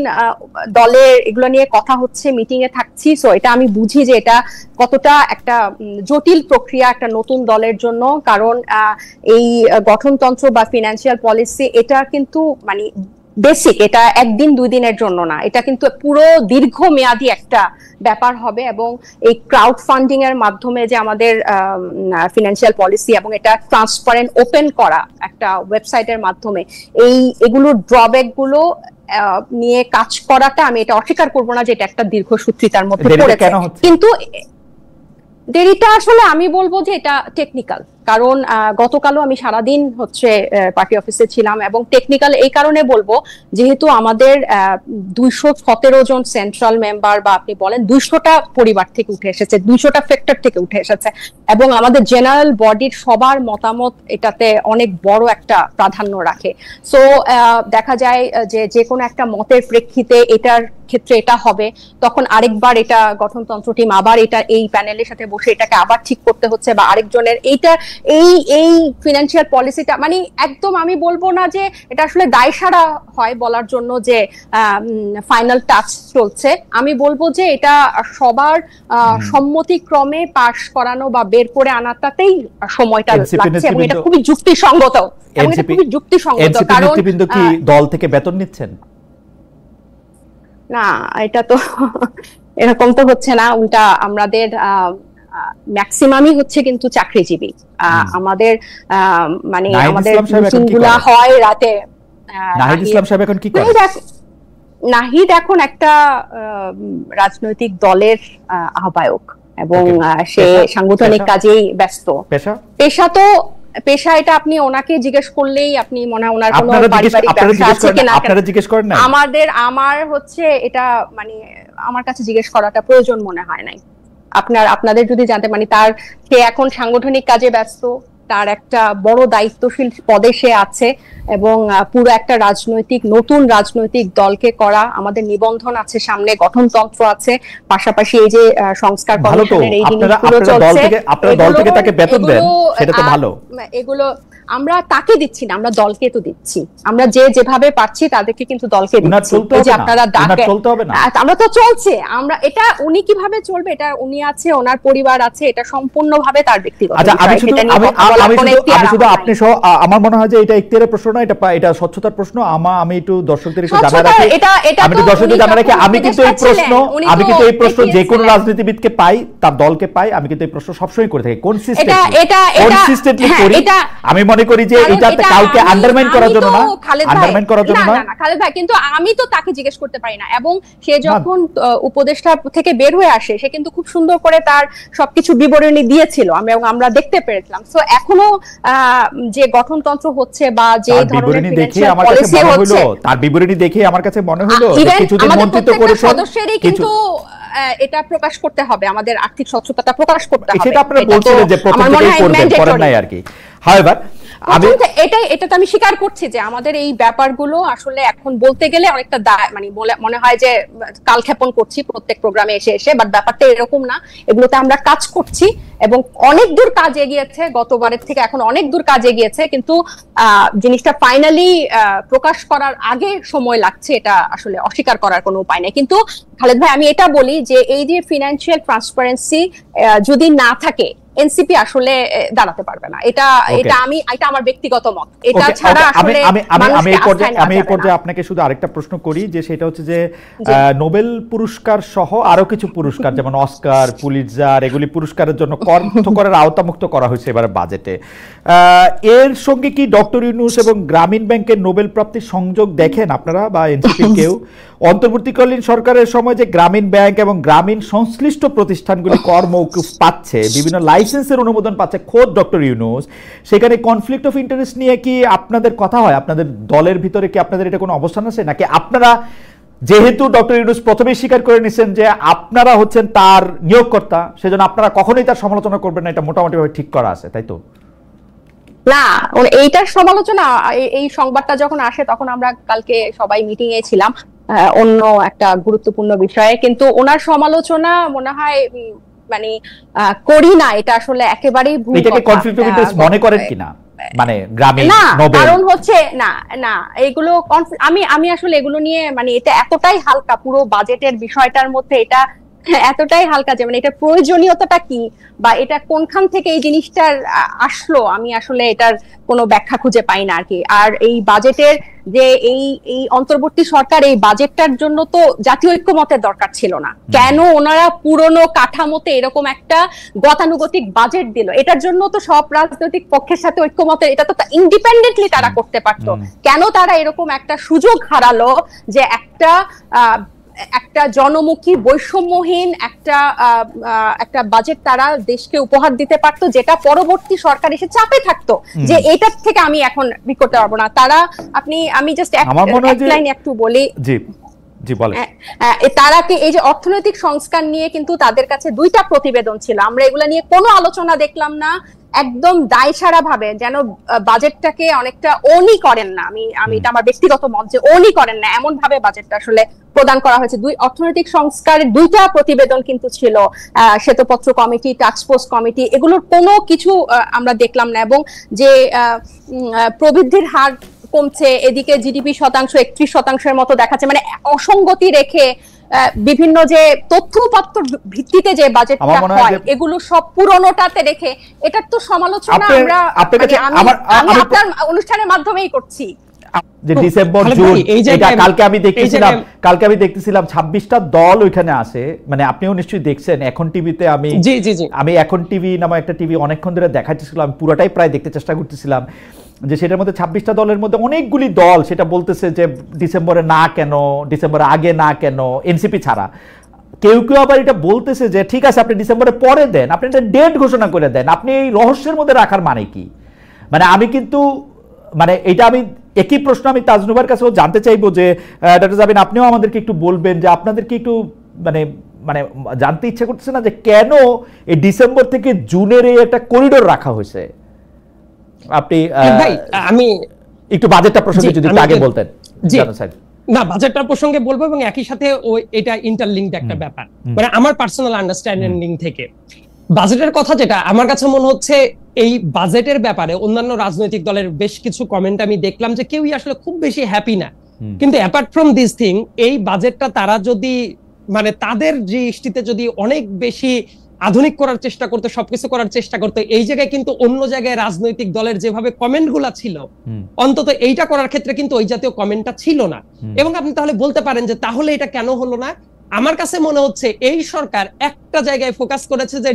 দলে এগুলো নিয়ে কথা হচ্ছে, মিটিং এ থাকছি, সো এটা আমি বুঝি যে এটা কতটা একটা জটিল প্রক্রিয়া একটা নতুন দলের জন্য। কারণ এই গঠনতন্ত্র বা ফিনান্সিয়াল পলিসি এটা কিন্তু মানে বেসিক, এটা একদিন দুই দিনের জন্য না, এটা কিন্তু পুরো দীর্ঘমেয়াদী একটা ব্যাপার হবে। এবং এই ক্রাউড ফান্ডিং এর মাধ্যমে যে আমাদের ফিনান্সিয়াল পলিসি, এবং এটা ট্রান্সপারেন্ট ওপেন করা একটা ওয়েবসাইটের মাধ্যমে, এগুলোর ড্রব্যাক গুলো নিয়ে কাজ করাটা, আমি এটা অস্বীকার করবো না যে এটা একটা দীর্ঘসূত্রিতার মধ্যে পড়েছে। কিন্তু দেরিটা আসলে আমি বলবো যে এটা টেকনিক্যাল। কারণ গতকালও আমি সারাদিন হচ্ছে পার্টি অফিসে ছিলাম, এবং টেকনিক্যাল এই কারণে বলবো, যেহেতু আমাদের 217 জন সেন্ট্রাল মেম্বার, বা আপনি বলেন 200টা পরিবার থেকে উঠে এসেছে, 200টা ফ্যাক্টর থেকে উঠে এসেছে, এবং আমাদের জেনারেল বডির সবার মতামত এটাতে অনেক বড় একটা প্রাধান্য রাখে। সো দেখা যায় যে কোনো একটা মতের প্রেক্ষিতে এটার ক্ষেত্রে এটা হবে, তখন আরেকবার এটা গঠনতন্ত্র টিম আবার এটা এই প্যানেলের সাথে বসে এটাকে আবার ঠিক করতে হচ্ছে, বা আরেকজনের এইটা এই ফিনান্সিয়াল পলিসিটা মানে একদম আমি বলবো না যে এটা আসলে দায়সারা হয় বলার জন্য যে ফাইনাল টাচ চলছে। আমি বলবো যে এটা সবার সম্মতিক্রমে পাশ করানো বা বের করে আনাটাতেই সময়টা লাগছে, এবং এটা খুবই যুক্তিসঙ্গত। কারণ কি দল থেকে বেতন নিচ্ছেন? না, এটা তো এরকম তো হচ্ছে না, উল্টা আমাদের ম্যাক্সিমামই হচ্ছে কিন্তু চাকরিজীবী। আমাদের মানে আমাদের মিটিংগুলো হয় রাতে। নাহিদ ইসলাম সাহেব এখন কি করেন? নাহিদ এখন একটা রাজনৈতিক দলের আহ্বায়ক, এবং সে সাংগঠনিক কাজেই ব্যস্ত। পেশা এটা আপনি ওনাকে জিজ্ঞেস করলেই আপনি মনে হয় ওনার কোনো পারিবারিক ব্যবসা আছে কিনা আপনারা জিজ্ঞেস করেন না? আমার হচ্ছে এটা মানে আমার কাছে জিজ্ঞেস করাটা প্রয়োজন মনে হয় নাই। আপনাদের যদি জানতে, মানে সে এখন সাংগঠনিক কাজে ব্যস্ত, তার একটা বড় দায়িত্বশীল পদে সে আছে, এবং পুরো একটা নতুন রাজনৈতিক দলকে করা, আমাদের নিবন্ধন আছে সামনে, গঠনতন্ত্র আছে, পাশাপাশি এই যে সংস্কার কমিশনের এই জিনিসগুলো চলছে, আপনারা দল থেকে তাকে বেতন দেন, সেটা তো ভালো। এগুলো আমরা তাকে দিচ্ছি না, আমরা দলকে তো দিচ্ছি। আমরা যেভাবে পাচ্ছি তাদেরকে কিন্তু দলকে দিচ্ছি। যে আপনারা ডাকে, আমরা তো চলছে, আমরা এটা উনি কিভাবে চলবে, এটা উনি আছে, ওনার পরিবার আছে, এটা সম্পূর্ণভাবে তার ব্যক্তিগত। আপনি সহ আমার মনে হয় যে এটা ইখতিয়ারের প্রশ্ন না, এটা স্বচ্ছতার প্রশ্ন। আমি একটু দর্শকদের একটু জানা রাখি, আমি কিন্তু এই প্রশ্ন যে কোনো রাজনীতিবিদকে পাই, তার দলকে পাই, আমি কিন্তু এই প্রশ্ন সবসময় করে থাকি, কনসিস্টেন্টলি করি। আমি মনে করি যে এটা কাউকে আন্ডারমাইন করার জন্য না, খালেদ ভাই, কিন্তু আমি তো তাকে জিজ্ঞেস করতে পারি না। এবং সে যখন উপদেষ্টা থেকে বের হয়ে আসে, সে কিন্তু খুব সুন্দর করে তার সবকিছু বিবরণী দিয়েছিল, আমরা দেখতে পেরেছিলাম। সো এখনো যে গঠনতন্ত্র হচ্ছে বা যে ধরনের ফিনান্সিয়াল পলিসি হচ্ছে, তার বিবরণী দেখে আমার কাছে মনে হলো কিছুদিন মন্ত্রিত্ব করেছেন, সদস্যেরই কিন্তু এটা প্রকাশ করতে হবে, আমাদের আর্থিক স্বচ্ছতাটা প্রকাশ করতে হবে। সেটা আপনারা বলছিলেন যে প্রথম থেকেই করবেন, করেন নাই আর কি। হাউএভার এটা তো আমি স্বীকার করছি যে আমাদের এই ব্যাপারগুলো আসলে এখন বলতে গেলে অনেকটা মানে মনে হয় যে কালক্ষেপণ করছি প্রত্যেক প্রোগ্রামে এসে এসে, বাট ব্যাপারটা এরকম না। এগুলোতে আমরা কাজ করছি এবং অনেক দূর কাজ এগিয়েছে, গতবারের থেকে এখন অনেক দূর কাজ এগিয়েছে, কিন্তু জিনিসটা ফাইনালি প্রকাশ করার আগে সময় লাগছে, এটা আসলে অস্বীকার করার কোনো উপায় নেই। কিন্তু খালেদ ভাই, আমি এটা বলি যে এই যে ফিনান্সিয়াল ট্রান্সপারেন্সি যদি না থাকে, এনসিপি আসলে দাঁড়াতে পারবে না। এটা আমার ব্যক্তিগত মত। এটা ছাড়া আসলে আমি এই পর্যায়ে আপনাকে শুধু আরেকটা প্রশ্ন করি, যে সেটা হচ্ছে যে নোবেল পুরস্কার সহ আরো কিছু পুরস্কার যেমন অস্কার, পুলিৎজার, এগুলি পুরস্কারের জন্য করের আওতামুক্ত করা হয়েছে এবারে বাজেটে। এর সঙ্গে কি ডক্টর ইউনূস এবং গ্রামীণ ব্যাংকের নোবেল প্রাপ্তির সংযোগ দেখেন আপনারা বা এনসিপি কেউ? অন্তর্বর্তীকালীন সরকারের সময় যে গ্রামীণ ব্যাংক এবং গ্রামীণ সংশ্লিষ্ট প্রতিষ্ঠানগুলি কর মওকুফ পাচ্ছে, বিভিন্ন লাইসেন্সের অনুমোদন পাচ্ছে খোদ ডক্টর ইউনূস, সেখানে কনফ্লিক্ট অফ ইন্টারেস্ট নিয়ে কি আপনাদের কথা হয়? আপনাদের দলের ভিতরে কি আপনাদের এটা কোনো অবস্থান আছে, নাকি আপনারা যেহেতু ডক্টর ইউনূস প্রথমেই স্বীকার করে নিছেন যে আপনারা হচ্ছেন তার নিয়োগকর্তা, সেজন্য আপনারা কখনোই তার সমালোচনা করবেন না, এটা মোটামুটিভাবে ঠিক করা আছে, তাই তো? না, এইটার সমালোচনা, এই সংবাদটা যখন আসে তখন আমরা কালকে সবাই মিটিং এ ছিলাম অন্য একটা গুরুত্বপূর্ণ বিষয়ে, কিন্তু ওনার সমালোচনা মনে হয় মানে করি না। এটা আসলে একেবারেই ভুল কথা। এটাকে কনফ্লিক্ট অফ ইন্টারেস্ট মনে করেন কিনা? মানে গ্রামীণ নোবেল, কারণ হচ্ছে না এগুলো আমি আসলে এগুলো নিয়ে মানে এটা এতটাই হালকা, পুরো বাজেটের বিষয়টার মধ্যে এটা এতটাই হালকা যে মানে এটা প্রয়োজনীয়তাটা কি বা এটা কোনখান থেকে এই জিনিসটার আসলো, আমি আসলে এটার কোনো ব্যাখ্যা খুঁজে পাই না আর কি। আর এই বাজেটের যে এই অন্তর্বর্তী সরকার এই বাজেটটার জন্য তো জাতীয় ঐক্যমতের দরকার ছিল না। কেন ওনারা পুরনো কাঠামোতে এরকম একটা গতানুগতিক বাজেট দিল? এটার জন্য তো সব রাজনৈতিক পক্ষের সাথে ঐক্যমতের, এটা তো ইন্ডিপেন্ডেন্টলি তারা করতে পারতো। কেন তারা এরকম একটা সুযোগ হারালো যে একটা জনমুখী বৈষম্যহীন একটা বাজেট তারা দেশকে উপহার দিতে পারতো, যেটা পরবর্তী সরকার এসে চাপে থাকতো যে এটার থেকে আমি এখন করতে পারবো না। আমি জাস্ট এক লাইন একটু বলি, তারা কি এই যে অর্থনৈতিক সংস্কার নিয়ে কিন্তু তাদের কাছে 2টা প্রতিবেদন ছিল, আমরা এগুলা নিয়ে কোনো আলোচনা দেখলাম না। একদম দায়সারা ভাবে যেন বাজেটটাকে অনেকটা ওনি করেন না, আমি এটা আমার ব্যক্তিগত মত যে ওনি করেন না, এমন ভাবে বাজেটটা আসলে প্রদান করা হয়েছে। অর্থনৈতিক সংস্কারের 2টা প্রতিবেদন কিন্তু ছিল, শ্বেতপত্র কমিটি, টাস্কফোর্স কমিটি, এগুলোর কোনো কিছু আমরা দেখলাম না। এবং যে প্রবৃদ্ধির হার কমছে, এদিকে জিডিপি শতাংশ 31% মতো দেখাচ্ছে, মানে অসঙ্গতি রেখে বিভিন্ন যে তথ্যপত্র ভিত্তিতে যে বাজেটটা হয় এগুলো সব পুরনোটাতে রেখে এটার তো সমালোচনা আমরা আমি আপনার অনুষ্ঠানের মাধ্যমেই করছি। যে ডিসেম্বর জুন, এটা কালকে আমি দেখতেছিলাম 26টা দল ওইখানে আসে, মানে আপনিও নিশ্চয়ই দেখছেন এখন টিভিতে। আমি এখন টিভি নামে একটা টিভি অনেকক্ষণ ধরে দেখাচ্ছিলাম, আমি পুরোটাই প্রায় দেখতে চেষ্টা করতেছিলাম, যে সেটার মধ্যে 26টা দলের মধ্যে অনেকগুলি দল সেটা বলতেছে যে ডিসেম্বরে না কেন, ডিসেম্বরে আগে না কেন, এনসিপি ছাড়া। কেউ কেউ আবার এটা বলতেছে যে ঠিক আছে আপনি ডিসেম্বরে পরে দেন, আপনি একটা ডেট ঘোষণা করে দেন, আপনি এই রহস্যের মধ্যে রাখার মানে কি? মানে আমি কিন্তু মানে এটা আমি একই প্রশ্ন আমি তাজনুবার কাছেও জানতে চাইবো যে ডক্টর জাবিন আপনিও আমাদেরকে একটু বলবেন যে আপনাদেরকে একটু মানে মানে জানতে ইচ্ছা করতেছে না যে কেন এই ডিসেম্বর থেকে জুনের এই একটা করিডোর রাখা হয়েছে? আপনি আমি একটু বাজেটটা প্রসঙ্গে যদি আগে বলতেন। না, বাজেটটা প্রসঙ্গে বলবো এবং একই সাথে এটা ইন্টারলিঙ্কড একটা ব্যাপার, মানে আমার পার্সোনাল আন্ডারস্ট্যান্ডিং থেকে বাজেটের কথা যেটা আমার কাছে মনে হচ্ছে, এই বাজেটের ব্যাপারে অন্যান্য রাজনৈতিক দলের বেশ কিছু কমেন্ট আমি দেখলাম যে কেউই আসলে খুব বেশি হ্যাপি না। কিন্তু অ্যাপার্ট ফ্রম দিস থিং, এই বাজেটটা তারা যদি মানে তাদের দৃষ্টিতে যদি অনেক বেশি আধুনিক করার চেষ্টা করতে, সবকিছু করার চেষ্টা করতে, এই জায়গায় কিন্তু অন্য জায়গায় রাজনৈতিক দলের যেভাবে কমেন্ট গুলা ছিল, অন্তত এইটা করার ক্ষেত্রে কিন্তু ওই জাতীয় কমেন্টটা ছিল না। এবং আপনি তাহলে বলতে পারেন যে তাহলে এটা কেন হলো না? আমার কাছে মনে হচ্ছে এই সরকার একটা জায়গায় ফোকাস করেছে যে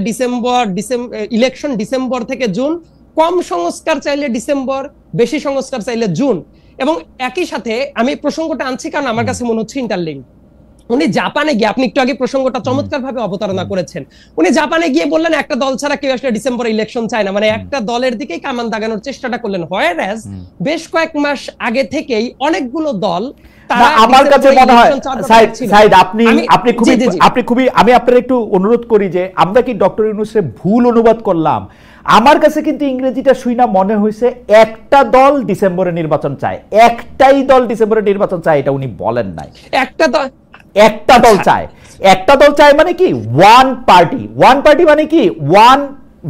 ইলেকশন ডিসেম্বর থেকে জুন, কম সংস্কার চাইলে ডিসেম্বর, বেশি সংস্কার চাইলে জুন। এবং একই সাথে আমি প্রসঙ্গটা আনছি কারণ আমার কাছে মনে হচ্ছে ইন্টারলিঙ্ক। উনি জাপানে গিয়ে, আপনি একটু আগে প্রসঙ্গটা চমৎকার ভাবে অবতারণা করেছেন, উনি জাপানে গিয়ে বললেন একটা দল ছাড়া কেউ আসলে ডিসেম্বরে ইলেকশন চায় না, মানে একটা দলের দিকেই কামান দাগানোর চেষ্টাটা করলেন। হোয়ারএজ বেশ কয়েক মাস আগে থেকেই অনেকগুলো দল, আমার কাছে মনে হয় সাইদ আপনি খুবই আমি আপনার একটু অনুরোধ করি যে আমরা কি ডক্টর ইউনূসের ভুল অনুবাদ করলাম? আমার কাছে কিন্তু ইংরেজিটা শুইনা মনে হয়েছে একটা দল ডিসেম্বরে নির্বাচন চায়, একটাই দল ডিসেম্বরে নির্বাচন চায়, এটা উনি বলেন নাই। একটা দল চায় মানে কি ওয়ান পার্টি মানে কি ওয়ান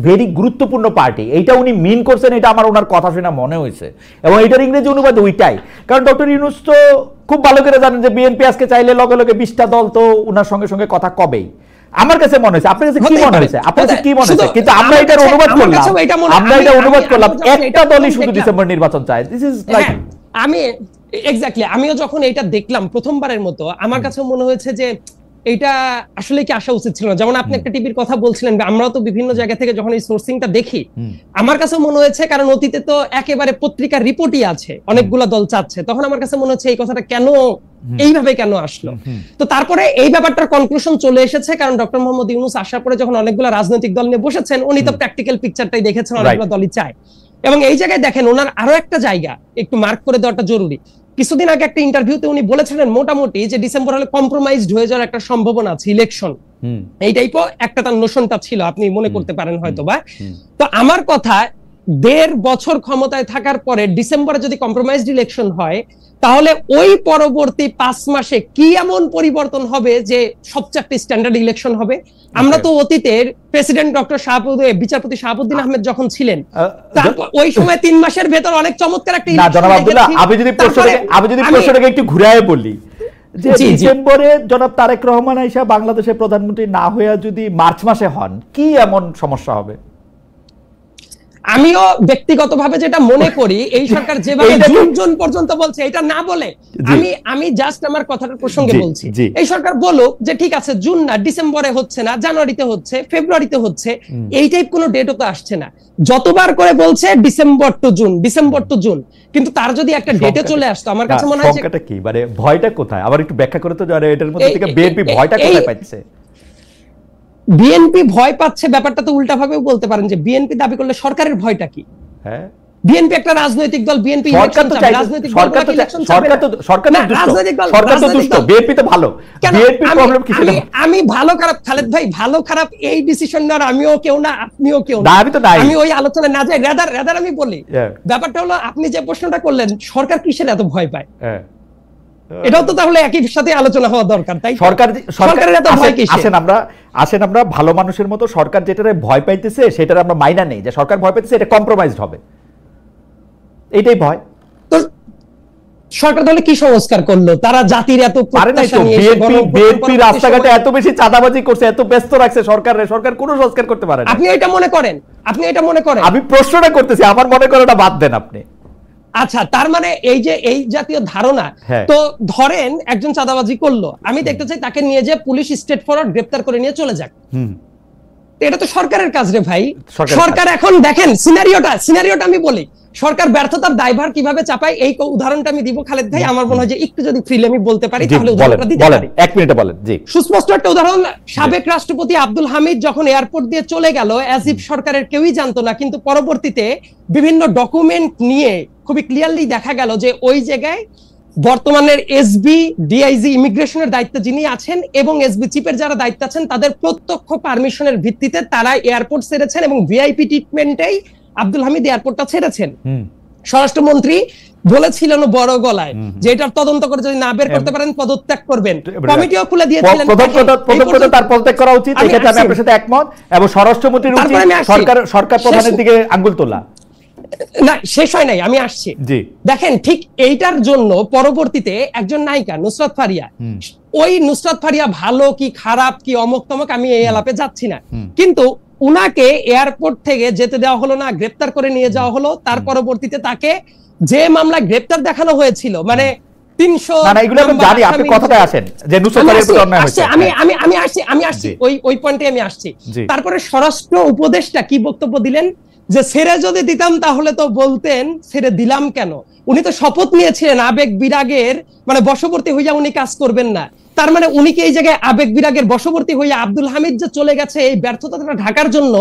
ভেরি গুরুত্বপূর্ণ পার্টি, এইটা উনি মিন করছেন, এটা আমার ওনার কথা শুনে মনে হয়েছে। এবং এটার ইংরেজি অনুবাদ ওইটাই, কারণ ডক্টর ইউনূস তো খুব ভালো করে জানেন যে বিএনপি আজকে চাইলে লগে লগে 20টা দল তো ওনার সঙ্গে সঙ্গে কথা কবেই। আমার কাছে মনে হয়েছে, আপনার কাছে কি মনে হয়েছে? আপনার কাছে কি মনে হয়েছে? কিন্তু আমরা এটার অনুবাদ করলাম একটা দলই শুধু ডিসেম্বর নির্বাচন চায়। দিস ইজ লাইক, আমি এক্স্যাক্টলি আমিও যখন এটা দেখলাম প্রথমবারের মতো, আমার কাছে মনে হয়েছে যে এটা আসলে কি আসা উচিত ছিল না। যেমন আপনি একটা টিভির কথা বলছিলেন, আমরাও তো বিভিন্ন জায়গা থেকে যখন এই সোর্সিংটা দেখি, আমার কাছে মনে হয়েছে, কারণ অতীতে তো একেবারে পত্রিকার রিপোর্টই আছে অনেকগুলো দল চাচ্ছে, তখন আমার কাছে মনে হচ্ছে এই কথাটা কেন এইভাবে কেন আসলো। তো তারপরে এই ব্যাপারটার কনক্লুশন চলে এসেছে, কারণ ডক্টর মোহাম্মদ ইউনূস আসার পরে যখন অনেকগুলো রাজনৈতিক দল নিয়ে বসেছেন, উনি তো প্র্যাকটিক্যাল পিকচারটাই দেখেছেন, অনেকগুলো দলই চায়। এবং এই জায়গায় দেখেন ওনার আরো একটা জায়গা একটু মার্ক করে দেওয়াটা জরুরি। কিছুদিন আগে একটা ইন্টারভিউতে উনি বলেছিলেন মোটামুটি যে ডিসেম্বর হলে কম্প্রোমাইজড হয়ে যাওয়ার একটা সম্ভাবনা আছে ইলেকশন, এই টাইপও একটা তার নোশনটা ছিল, আপনি মনে করতে পারেন হয়তো বা। তো আমার কথা, 1.5 বছর ক্ষমতায় থাকার পরে ডিসেম্বরে যদি কম্প্রোমাইজড ইলেকশন হয়, তাহলে ওই পরবর্তী 5 মাসে কি এমন পরিবর্তন হবে যে সবচেয়ে একটা স্ট্যান্ডার্ড ইলেকশন হবে। আমরা তো অতীতের প্রেসিডেন্ট ডক্টর বিচারপতি শাহাবুদ্দিন আহমেদ যখন ছিলেন, ওই সময় 3 মাসের ভেতর অনেক চমৎকার একটা না জনাব আব্দুল্লাহ, আমি যদি প্রশ্নটাকে একটু ঘুরায় বলি, যে ডিসেম্বরে জনাব তারেক রহমান আইসা বাংলাদেশের প্রধানমন্ত্রী না হইয়া যদি মার্চ মাসে হন, কি এমন সমস্যা হবে? আমিও ব্যক্তিগতভাবে যেটা মনে করি, এই সরকার যেভাবে জুন পর্যন্ত বলছে, এটা না বলে আমি জাস্ট আমার কথাটার প্রসঙ্গে বলছি, এই সরকার বলুক যে ঠিক আছে জুন না, ডিসেম্বরে হচ্ছে না, জানুয়ারিতে হচ্ছে, ফেব্রুয়ারিতে হচ্ছে, এই টাইপ কোনো ডেটও তো আসছে না। যতবার করে বলছে December two June, December two June, কিন্তু তার যদি একটা ডেটে চলে আসতো, আমার কাছে মনে হয় সংখ্যাটা কি, মানে ভয়টা কোথায়? আবার একটু ব্যাখ্যা করে তো, এটার মধ্যে থেকে বিএনপি ভয়টা কোথায় পাচ্ছে? বিএনপি ভয় পাচ্ছে ব্যাপারটা তো উল্টা ভাবেও বলতে পারেন, যে বিএনপি দাবি করলে সরকারের ভয়টা কি? হ্যাঁ, বিএনপি একটা রাজনৈতিক দল, বিএনপি ইলেকশন চায়, রাজনৈতিক দল ইলেকশন চায় না। সরকার তো দুষ্ট, বিএনপি তো ভালো। বিএনপি প্রবলেম কি ছিল? আমি ভালো খারাপ, খালেদ ভাই, ভালো খারাপ এই ডিসিশন নেওয়ার আমিও কেউ না, আপনিও কেউ না, আমি তো নাই, আমি ওই আলোচনা না যাই। রাদার আমি বলি, ব্যাপারটা হলো আপনি যে প্রশ্নটা করলেন, সরকার কিসের এত ভয় পায়, এটাও তো তাহলে একই সাথে আলোচনা হওয়া দরকার, তাই সরকারের এত ভয় কিসের? আসেন আমরা ভালো মানুষের মতো, সরকার যেটারে ভয় পাইতেছে সেটার আমরা মাইনা নেই, যে সরকার ভয় পাইতেছে এটা কম্প্রোমাইজড হবে, এইটাই ভয়। তো সরকার তাহলে কি সংস্কার করলো? তারা জাতির এত প্রত্যাশা নিয়ে বিএনপি রাস্তাঘাটে এত বেশি চাঁদাবাজি করছে, এত ব্যস্ত রাখছে সরকার কোনো সংস্কার করতে পারে না। আপনি এটা মনে করেন? আমি প্রশ্নটা করতেছি, আমার মনে করাটা বাদ দেন আপনি। আচ্ছা, তার মানে এই যে এই জাতীয় ধারণা, তো ধরেন একজন চাঁদাবাজি করলো, আমি দেখতে চাই তাকে নিয়ে যে পুলিশ স্ট্রেট ফরওয়ার্ড গ্রেফতার করে নিয়ে চলে যাক, এটা তো সরকারের কাজ রে ভাই। সরকার এখন দেখেন সিনারিওটা আমি বলি, সরকার ব্যর্থতার দায়ভার কিভাবে চাপায়, এই উদাহরণটা আমি দিব খালেদ ভাই। আমার মনে হয় যে একটু যদি ফ্রিলি আমি বলতে পারি তাহলে উদাহরণটা দিতে পারি। 1 মিনিটে বলেন। জি, সুস্পষ্ট একটা উদাহরণ, সাবেক রাষ্ট্রপতি আব্দুল হামিদ যখন এয়ারপোর্ট দিয়ে চলে গেল, অ্যাজ ইফ সরকারের কেউই জানতো না, কিন্তু পরবর্তীতে বিভিন্ন ডকুমেন্ট নিয়ে খুবই ক্লিয়ারলি দেখা গেল যে ওই জায়গায় বর্তমানের এসবি ডিআইজি ইমিগ্রেশনের দায়িত্বে যিনি আছেন এবং এসবি চিফের যারা দায়িত্ব আছেন, তাদের প্রত্যক্ষ পারমিশনের ভিত্তিতে তারা এয়ারপোর্ট ছেড়েছেন এবং ভিআইপি ট্রিটমেন্টেই আব্দুল হামিদ এয়ারপোর্টটা ছেড়েছেন। স্বরাষ্ট্রমন্ত্রী বলেছিলেন বড় গলায় যে এটার তদন্ত করে যদি না বের করতে পারেন পদত্যাগ করবেন, কমিটিও খুলে দিয়েছিলেন। প্রথম কথা তার পদত্যাগ করা উচিত, এক্ষেত্রে আমি আপনার সাথে একমত, এবং স্বরাষ্ট্রমন্ত্রীর উচিত সরকার প্রধানের দিকে আঙ্গুল তোলা। না, শেষ হয় নাই, আমি আসছি। দেখেন, ঠিক এইটার জন্য পরবর্তীতে একজন নায়িকা নুসরাত ফারিয়া, ওই নুসরাত ফারিয়া ভালো কি খারাপ কি অমক তমক আমি এই আলাপে যাচ্ছি না, কিন্তু উনাকে এয়ারপোর্ট থেকে যেতে দেওয়া হলো না, গ্রেফতার করে নিয়ে যাওয়া হলো। তার পরবর্তীতে তাকে যে মামলা গ্রেফতার দেখানো হয়েছিল, মানে 300 আমি আসছি ওই পয়েন্টে আমি আসছি। তারপরে স্বরাষ্ট্র উপদেষ্টা কি বক্তব্য দিলেন, যে ছেড়ে যদি দিতাম তাহলে তো বলতেন ছেড়ে দিলাম কেন। উনি তো শপথ নিয়েছিলেন আবেগ বিরাগের মানে বশবর্তী হইয়া উনি কাজ করবেন না। তার মানে উনি কি এই জায়গায় আবেগ বিরাগের বশবর্তী হইয়া আব্দুল হামিদ যে চলে গেছে এই ব্যর্থতাটা ঢাকার জন্য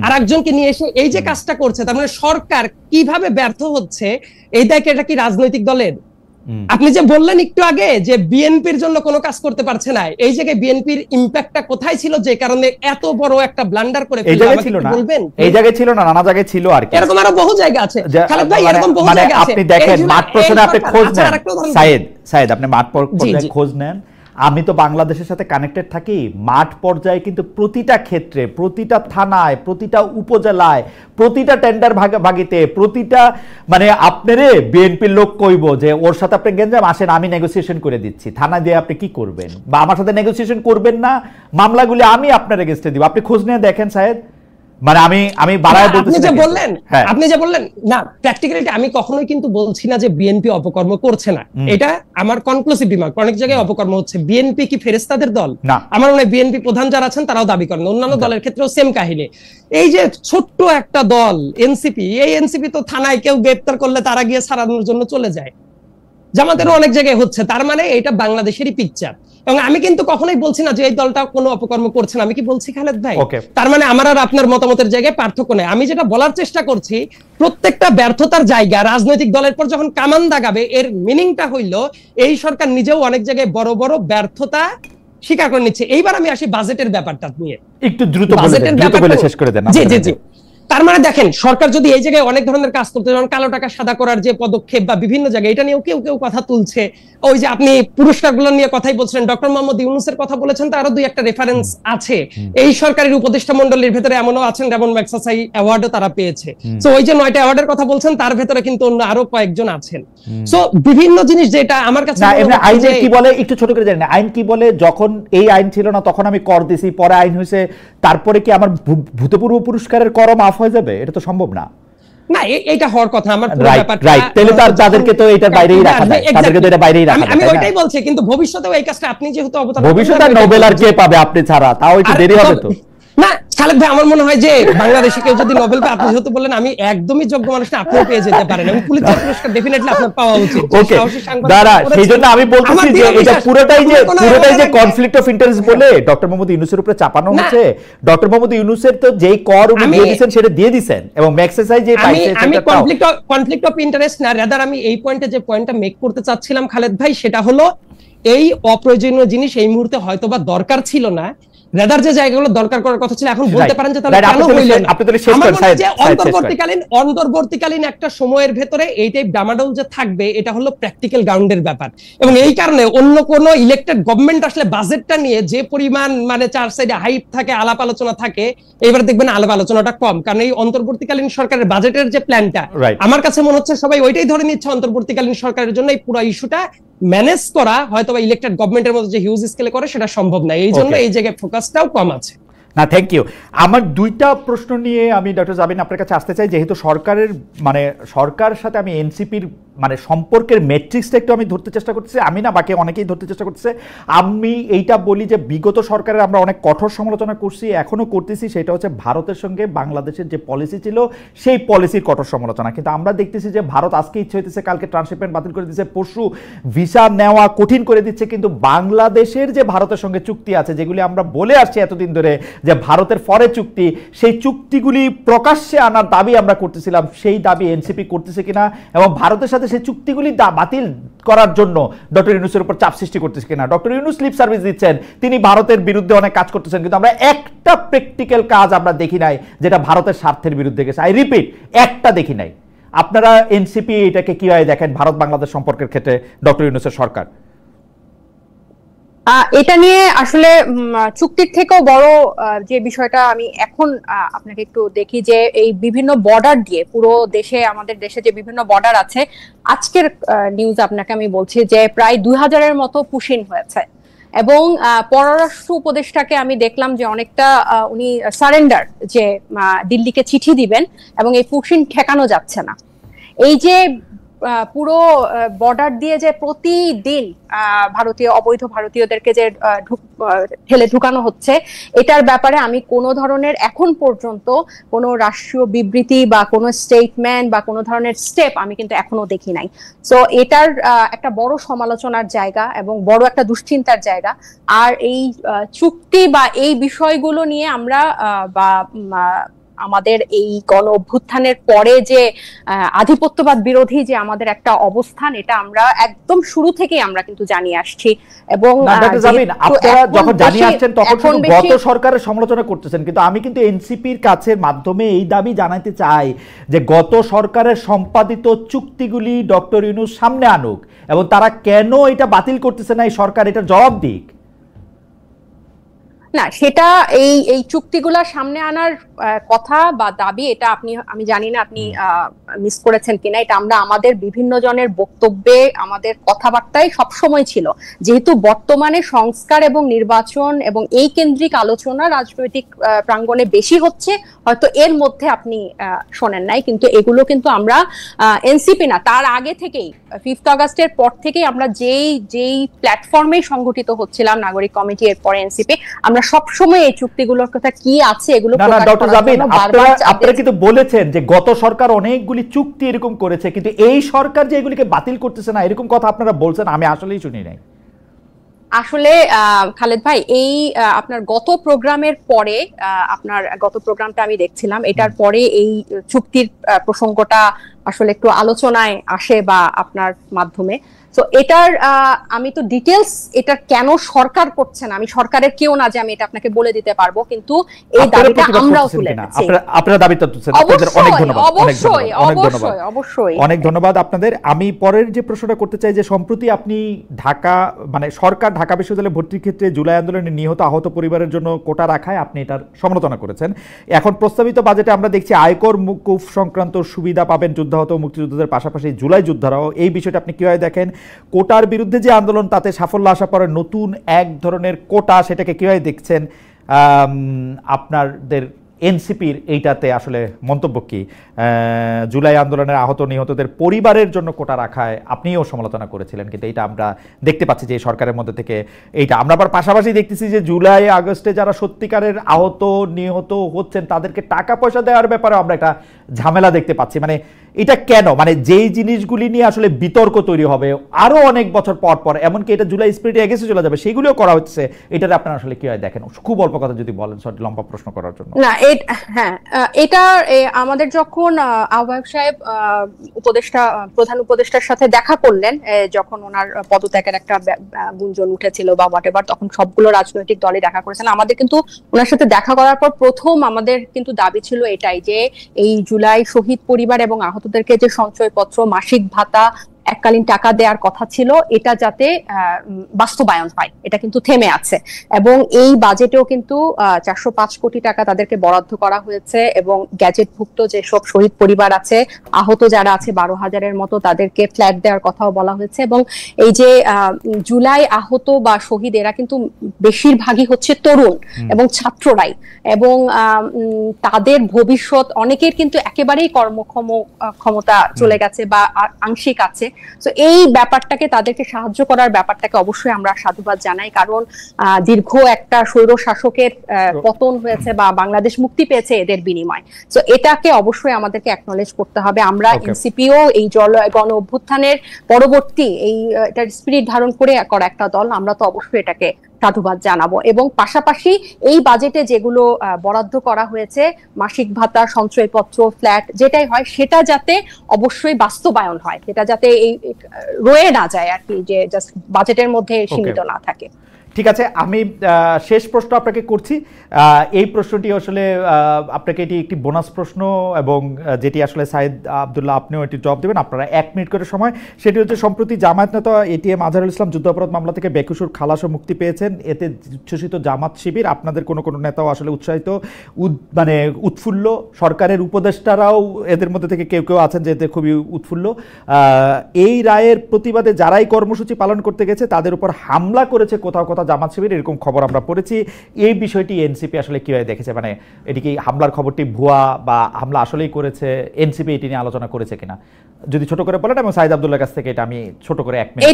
আর একজনকে নিয়ে এসে এই যে কাজটা করছে, তার মানে সরকার কিভাবে ব্যর্থ হচ্ছে এই দায়কে, এটা কি রাজনৈতিক দলের? আপনি যে বললেন একটু আগে যে বিএনপির জন্য কোনো কাজ করতে পারছে না, এই জায়গায় বিএনপির ইম্প্যাক্টটা কোথায় ছিল যে কারণে এত বড় একটা ব্লান্ডার করে বলবেন? এই জায়গায় ছিল না, নানা জায়গায় ছিল আর কি। এরকম আরো বহু জায়গা আছে খালেদ ভাই, এরকম বহু জায়গা আছে। আপনি দেখেন মাঠ পর্যায়ে আপনি খোঁজ নেন, সাইদ আপনি মাঠ পর্যায়ে খোঁজ নেন, আমি তো বাংলাদেশের সাথে কানেক্টেড থাকি, মাঠ পর্যায়ে কিন্তু প্রতিটা ক্ষেত্রে, প্রতিটা থানায়, প্রতিটা উপজেলায়, প্রতিটা টেন্ডার ভাগিতে, প্রতিটা মানে আপনারে বিএনপির লোক কইব যে ওর সাথে আপনি গেঞ্জাম আসেন আমি নেগোসিয়েশন করে দিচ্ছি, থানা দিয়ে আপনি কি করবেন, বা আমার সাথে নেগোসিয়েশন করবেন না, মামলাগুলি আমি আপনার এগেইনস্টে দিব, আপনি খোঁজ নিয়ে দেখেন সাহেব। মানে আমি বাড়ায় বলতেছি, আপনি যে বললেন না প্র্যাকটিক্যালিটি, আমি কখনোই কিন্তু বলছি না যে বিএনপি অপকর্ম করছে না, এটা আমার কনক্লুসিভ রিমার্ক। অনেক জায়গায় অপকর্ম হচ্ছে। বিএনপি কি ফেরেশতাদের দল? না, আমার মনে হয় বিএনপি প্রধান যারা আছেন তারাও দাবি করেন, অন্যান্য দলের ক্ষেত্রেও সেম কাহিনী। এই যে ছোট্ট একটা দল এনসিপি, এই এনসিপি তো থানায় কেউ গ্রেফতার করলে তারা গিয়ে ছাড়ানোর জন্য চলে যায়, জামাতেরও অনেক জায়গায় হচ্ছে। তার মানে এটা বাংলাদেশেরই পিকচার। এবং আমি কিন্তু কখনোই বলছি না যে এই দলটা কোনো অপকর্ম করছে না। আমি কি বলছি খালেদ ভাই? তার মানে আমার আর আপনার মতামতের জায়গায় পার্থক্য নেই। আমি যেটা বলার চেষ্টা করছি, প্রত্যেকটা ব্যর্থতার জায়গা রাজনৈতিক দলের পর যখন কামান দাগাবে, এর মিনিংটা হইল এই সরকার নিজেও অনেক জায়গায় বড় বড় ব্যর্থতা স্বীকার করে নিচ্ছে। এইবার আমি আসি বাজেটের ব্যাপারটা নিয়ে, একটু দ্রুত বলে শেষ করে দেন। জি জি জি। তার মানে দেখেন, সরকার যদি এই জায়গায় অনেক ধরনের কাজ করতে, যেমন কালো টাকা সাদা করার যে পদক্ষেপ বা বিভিন্ন জায়গায়, এটা নিয়েও কেউ কেউ কথা তুলছে। ওই যে আপনি পুরস্কারগুলো নিয়ে কথাই বলছিলেন, ডক্টর মোহাম্মদ ইউনূসের কথা বলেছেন, তারও দুই একটা রেফারেন্স আছে। এই সরকারের উপদেষ্টা মণ্ডলীর ভেতরে এমনও আছেন রেমন ম্যাগসাসাই অ্যাওয়ার্ডও তারা পেয়েছে। সো ওই যে 9টা অ্যাওয়ার্ডের কথা বলছেন, তার ভেতরে কিন্তু অন্য আরো কয়েকজন আছেন। সো বিভিন্ন জিনিস যেটা আমার কাছে আইনে কি বলে একটু ছোট করে জানেন, আইন কি বলে, যখন এই আইন ছিল না তখন আমি কর দিছি, পরে আইন হয়েছে, তারপরে কি আমার ভূতপূর্ব পুরস্কারের কর মাফ হয়ে যাবে? এটা তো সম্ভব না। না, এটা হওয়ার কথা। আমার পুরো ব্যাপারটা রাইট, তাহলে তো তাদেরকে তো এটার বাইরেই রাখা যায়, তাদেরকে তো এটা বাইরেই রাখা যায়। আমি ওইটাই বলছি, কিন্তু ভবিষ্যতেও এই কাজটা আপনি যেহেতু অবতারণা, ভবিষ্যতে নোবেল আর কে পাবে আপনি ছাড়া, তাও একটু দেরি হবে তো। না খালেদ ভাই, আমার মনে হয় যে বাংলাদেশে কেউ যদি নোবেল পায়, আপনি যেহেতু বললেন আমি একদমই যোগ্য মানুষ না, আপনিও পেয়ে যেতে পারেন, এবং পুলিশের পুরস্কার ডেফিনেটলি আপনার পাওয়া উচিত। ওকে দাঁড়া, সেইজন্য আমি বলতেছি যে এটা পুরোটাই যে কনফ্লিক্ট অফ ইন্টারেস্ট বলে ডক্টর মোহাম্মদ ইউনূসের উপরে চাপানো হচ্ছে। ডক্টর মোহাম্মদ ইউনূসের তো যেই কর উনি দিয়ে দিয়েছেন সেটা দিয়ে দিয়েছেন, এবং ম্যাক্সেসাই যে পাইছে সেটা আমি কনফ্লিক্ট অফ ইন্টারেস্ট না, রাদার আমি এই পয়েন্টে যে পয়েন্টটা মেক করতে চাচ্ছিলাম খালেদ ভাই, সেটা হলো এই অপ্রয়োজনীয় জিনিস এই মুহূর্তে হয়তোবা দরকার ছিল না, রেদার যে জায়গাগুলো দরকার করার কথা ছিল এখন বলতে পারেন যে তাহলে কেন হইল না। আমার মনে হয় যে অন্তর্বর্তীকালীন একটা সময়ের ভেতরে এই টাইপ ডামাডোল যে থাকবে, এটা হলো প্র্যাকটিক্যাল গ্রাউন্ডের ব্যাপার। এবং এই কারণে অন্য কোন ইলেক্টেড গভর্নমেন্ট আসলে বাজেটটা নিয়ে যে পরিমাণ মানে চার সাইডে হাইপ থাকে, আলাপ আলোচনা থাকে, এবার দেখবেন আলাপ আলোচনাটা কম। কারণ এই অন্তর্বর্তীকালীন সরকারের বাজেটের যে প্ল্যানটা, আমার কাছে মনে হচ্ছে সবাই ওইটাই ধরে নিচ্ছে অন্তর্বর্তীকালীন সরকারের জন্য এই পুরো ইস্যুটা ম্যানেজ করা হয়তো বা ইলেক্টেড গভর্নমেন্টের মতো যে হিউজ স্কেলে করে সেটা সম্ভব না। এই জন্য এই জায়গায় ফোকাসটাও কম আছে। না, থ্যাংক ইউ। আমার দুইটা প্রশ্ন নিয়ে আমি ডক্টর জাবিন আপনার কাছে আসতে চাই, যেহেতু সরকারের মানে সরকারের সাথে আমি এনসিপির মানে সম্পর্কের ম্যাট্রিক্সটা একটু আমি ধরতে চেষ্টা করতেছি, আমি না বাকি অনেকেই ধরতে চেষ্টা করতেছে। আমি এইটা বলি যে বিগত সরকারের আমরা অনেক কঠোর সমালোচনা করছি, এখনো করতেছি, সেটা হচ্ছে ভারতের সঙ্গে বাংলাদেশের যে পলিসি ছিল সেই পলিসির কঠোর সমালোচনা। কিন্তু আমরা দেখতেছি যে ভারত আজকে ইচ্ছে হইতেছে, কালকে ট্রান্সশিপমেন্ট বাতিল করে দিচ্ছে, পরশু ভিসা নেওয়া কঠিন করে দিচ্ছে। কিন্তু বাংলাদেশের যে ভারতের সঙ্গে চুক্তি আছে, যেগুলি আমরা বলে আসছি এতদিন ধরে যে ভারতের ফরে চুক্তি, সেই চুক্তিগুলি প্রকাশ্যে আনার দাবি আমরা করতেছিলাম, সেই দাবি এনসিপি করতেছে কিনা, এবং ভারতের সাথে সেই চুক্তিগুলি বাতিল করার জন্য ডক্টর ইউনূসের উপর চাপ সৃষ্টি করতেছে কিনা। ডক্টর ইউনূস লিপ সার্ভিস দিচ্ছেন, তিনি ভারতের বিরুদ্ধে অনেক কাজ করতেছেন, কিন্তু আমরা একটা প্র্যাকটিক্যাল কাজ আমরা দেখি নাই যেটা ভারতের স্বার্থের বিরুদ্ধে গেছে। আই রিপিট, একটা দেখি নাই। আপনারা এনসিপি এটাকে কিভাবে দেখেন ভারত বাংলাদেশ সম্পর্কের ক্ষেত্রে ডক্টর ইউনূসের সরকার? এটা নিয়ে আসলে চুক্তির থেকেও বড় যে বিষয়টা আমি এখন আপনাকে একটু দেখি, যে এই বিভিন্ন বর্ডার দিয়ে পুরো দেশে, আমাদের দেশে যে বিভিন্ন বর্ডার আছে, আজকের নিউজ আপনাকে আমি বলছি যে প্রায় 2000-এর মতো পুশিন হয়েছে। এবং পররাষ্ট্র উপদেষ্টাকে আমি দেখলাম যে অনেকটা উনি সারেন্ডার, যে দিল্লিকে চিঠি দিবেন, এবং এই পুশিন ঠেকানো যাচ্ছে না। এই যে পুরো বর্ডার দিয়ে যে প্রতিদিন ভারতীয় অবৈধ ভারতীয়দেরকে যে ঠেলে ঢুকানো হচ্ছে, এটার ব্যাপারে আমি কোনো ধরনের এখন পর্যন্ত কোনো রাষ্ট্রীয় বিবৃতি বা কোনো স্টেটমেন্ট বা কোনো ধরনের স্টেপ আমি কিন্তু এখনো দেখি নাই। সো এটার একটা বড় সমালোচনার জায়গা এবং বড় একটা দুশ্চিন্তার জায়গা। আর এই চুক্তি বা এই বিষয়গুলো নিয়ে আমরা বা আমাদের এই গণ অভ্যুত্থানের পরে যে আধিপত্যবাদ বিরোধী যে আমাদের একটা অবস্থান, এটা আমরা একদম শুরু থেকেই আমরা কিন্তু জানিয়ে আসছি। এবং আপনারা যখন জানিয়ে আসছেন তখন শুধু গত সরকারের সমালোচনা করতেছেন, কিন্তু আমি কিন্তু এনসিপির কাছে মাধ্যমে এই দাবি জানাতে চাই যে গত সরকারের সম্পাদিত চুক্তিগুলি ডক্টর ইউনূস সামনে আনুক, এবং তারা কেন এটা বাতিল করতেছে না, এই সরকার এটার জবাব দিক। না, সেটা এই চুক্তিগুলা সামনে আনার কথা বা দাবি, এটা আমি জানি না আপনি মিস করেছেন কিনা, এটা আমরা আমাদের বিভিন্ন জনের বক্তব্যে আমাদের কথাবার্তায় সবসময় ছিল। যেহেতু বর্তমানে সংস্কার এবং নির্বাচন এবং এই কেন্দ্রিক আলোচনা রাজনৈতিক প্রাঙ্গণে বেশি হচ্ছে, হয়তো এর মধ্যে আপনি শোনেন নাই, কিন্তু এগুলো কিন্তু আমরা এনসিপি না, তার আগে থেকেই 5 আগস্টের পর থেকেই আমরা যেই প্ল্যাটফর্মে সংগঠিত হচ্ছিলাম, নাগরিক কমিটি, এরপরে এনসিপি, আমরা সবসময় এই চুক্তিগুলোর কথা কি আছে এগুলো আপনারা কিন্তু বলেছেন যে গত সরকার অনেকগুলি চুক্তি এরকম করেছে, কিন্তু এই সরকার যে এগুলিকে বাতিল করতেছে না, এরকম কথা আপনারা বলছেন, আমি আসলেই শুনি নাই। আসলে খালেদ ভাই, এই আপনার গত প্রোগ্রামের পরে, আপনার গত প্রোগ্রামটা আমি দেখছিলাম, এটার পরে এই চুক্তির প্রসঙ্গটা আসলে একটু আলোচনায় আসে বা আপনার মাধ্যমে। তো এটার আমি তো ডিটেলস, এটা কেন সরকার করছে না, আমি সরকারের কেউ না যে আমি এটা আপনাকে বলে দিতে পারবো, কিন্তু এই দাবিটা আমরাও তুলেছি। আপনারা দাবিটা তুলছেন, আপনাদের অনেক ধন্যবাদ। অনেক ধন্যবাদ আপনাদের। আমি পরের যে প্রশ্নটা করতে চাই, যে সম্প্রতি আপনি ঢাকা, মানে সরকার ঢাকা বিশ্ববিদ্যালয়ে ভর্তির ক্ষেত্রে জুলাই আন্দোলনে নিহত আহত পরিবারের জন্য কোটা রাখায় আপনি এটার সমালোচনা করেছেন। এখন প্রস্তাবিত বাজেটে আমরা দেখছি আয়কর মুকুফ সংক্রান্ত সুবিধা পাবেন যুদ্ধাহত মুক্তিযোদ্ধাদের পাশাপাশি জুলাই যোদ্ধারাও। এই বিষয়টা আপনি কিভাবে দেখেন? কোটার বিরুদ্ধে যে আন্দোলন, তাতে সাফল্য আসা পরে নতুন এক ধরনের কোটা, সেটাকে কিভাবে দেখছেন? আপনাদের এনসিপির এইটাতে আসলে মন্তব্য কি? জুলাই আন্দোলনের আহত নিহতদের পরিবারের জন্য কোটা রাখায় আপনিও সমালোচনা করেছিলেন, কিন্তু এটা আমরা দেখতে পাচ্ছি যে সরকারের মধ্যে থেকে এইটা আমরা আবার পাশাপাশি দেখতেছি যে জুলাই আগস্টে যারা সত্যিকারের আহত নিহত হচ্ছেন তাদেরকে টাকা পয়সা দেওয়ার ব্যাপারে আমরা একটা ঝামেলা দেখতে পাচ্ছি। মানে এটা কেন? মানে যেই জিনিসগুলি নিয়ে আসলে বিতর্ক তৈরি হবে আরো অনেক বছর পর পর, এমনকি এটা জুলাই স্পিরিটে এগেছে চলে যাবে, সেগুলিও করা হচ্ছে, এটার আপনারা আসলে কিভাবে দেখেন? খুব অল্প কথা যদি বলেন, লম্বা প্রশ্ন করার জন্য। না, হ্যাঁ, এটা আমাদের যখন আহ্বায়ক সাহেব প্রধান উপদেষ্টার সাথে দেখা করলেন, যখন ওনার পদত্যাগের একটা গুঞ্জন উঠেছিল বা হোয়াটএভার, তখন সবগুলো রাজনৈতিক দলে দেখা করেছেন। আমাদের কিন্তু ওনার সাথে দেখা করার পর প্রথম আমাদের কিন্তু দাবি ছিল এটাই, যে এই জুলাই শহীদ পরিবার এবং আহতদেরকে যে সঞ্চয়পত্র, মাসিক ভাতা, এককালীন টাকা দেওয়ার কথা ছিল, এটা যাতে বাস্তবায়ন হয়। এটা কিন্তু থেমে আছে, এবং এই বাজেটেও কিন্তু 405 কোটি টাকা তাদেরকে বরাদ্দ করা হয়েছে, এবং গ্যাজেটভুক্ত যেসব শহীদ পরিবার আছে, আহত যারা আছে 12,000-এর মতো, তাদেরকে ফ্ল্যাট দেওয়ার কথাও বলা হয়েছে। এবং এই যে জুলাই আহত বা শহীদ, এরা কিন্তু বেশিরভাগই হচ্ছে তরুণ এবং ছাত্ররাই, এবং তাদের ভবিষ্যৎ, অনেকের কিন্তু একেবারেই কর্মক্ষমতা চলে গেছে বা আংশিক আছে। তো এই ব্যাপারটাকে, তাদেরকে সাহায্য করার ব্যাপারটাকে অবশ্যই আমরা সাধুবাদ জানাই, কারণ দীর্ঘ একটা স্বৈর শাসকের পতন হয়েছে বা বাংলাদেশ মুক্তি পেয়েছে এদের বিনিময়। তো এটাকে অবশ্যই আমাদেরকে অ্যাকনলেজ করতে হবে। আমরা এনসিপিও এই গণ অভ্যুত্থানের পরবর্তী এটার স্পিরিট ধারণ করে করা একটা দল, আমরা তো অবশ্যই এটাকে সাধুবাদ জানাবো। এবং পাশাপাশি এই বাজেটে যেগুলো বরাদ্দ করা হয়েছে, মাসিক ভাতা, সঞ্চয়পত্র, ফ্ল্যাট, যেটাই হয় সেটা যাতে অবশ্যই বাস্তবায়ন হয়, সেটা যাতে এই রয়ে না যায় আর কি, যে জাস্ট বাজেটের মধ্যে সীমিত না থাকে। ঠিক আছে, আমি শেষ প্রশ্ন আপনাকে করছি। এই প্রশ্নটি আসলে আপনাকে এটি একটি বোনাস প্রশ্ন, এবং যেটি আসলে সাইদ আব্দুল্লাহ আপনিও এটি জবাব দেবেন, আপনারা 1 মিনিট করে সময়। সেটি হচ্ছে, সম্প্রতি জামায়াত নেতা এটিএম আজহারুল ইসলাম যুদ্ধাপরাধ মামলা থেকে বেকসুর খালাস ও মুক্তি পেয়েছেন। এতে উচ্ছ্বসিত জামাত শিবির, আপনাদের কোনো নেতাও আসলে উৎসাহিত, মানে উৎফুল্ল, সরকারের উপদেষ্টারাও এদের মধ্যে থেকে কেউ কেউ আছেন যে এতে খুবই উৎফুল্ল। এই রায়ের প্রতিবাদে যারাই কর্মসূচি পালন করতে গেছে তাদের উপর হামলা করেছে কোথাও কোথাও জামাত শিবির, এরকম খবর আমরা পড়েছি। এই বিষয়টি এনসিপি আসলে কিভাবে দেখেছে? মানে এটি কি হামলার খবরটি ভুয়া বা হামলা আসলেই করেছে? এনসিপি এটি নিয়ে আলোচনা করেছে কিনা যদি ছোট করে বলেন, এবং সাইদ আব্দুল্লাহর কাছ থেকে এটা আমি ছোট করে 1 মিনিট।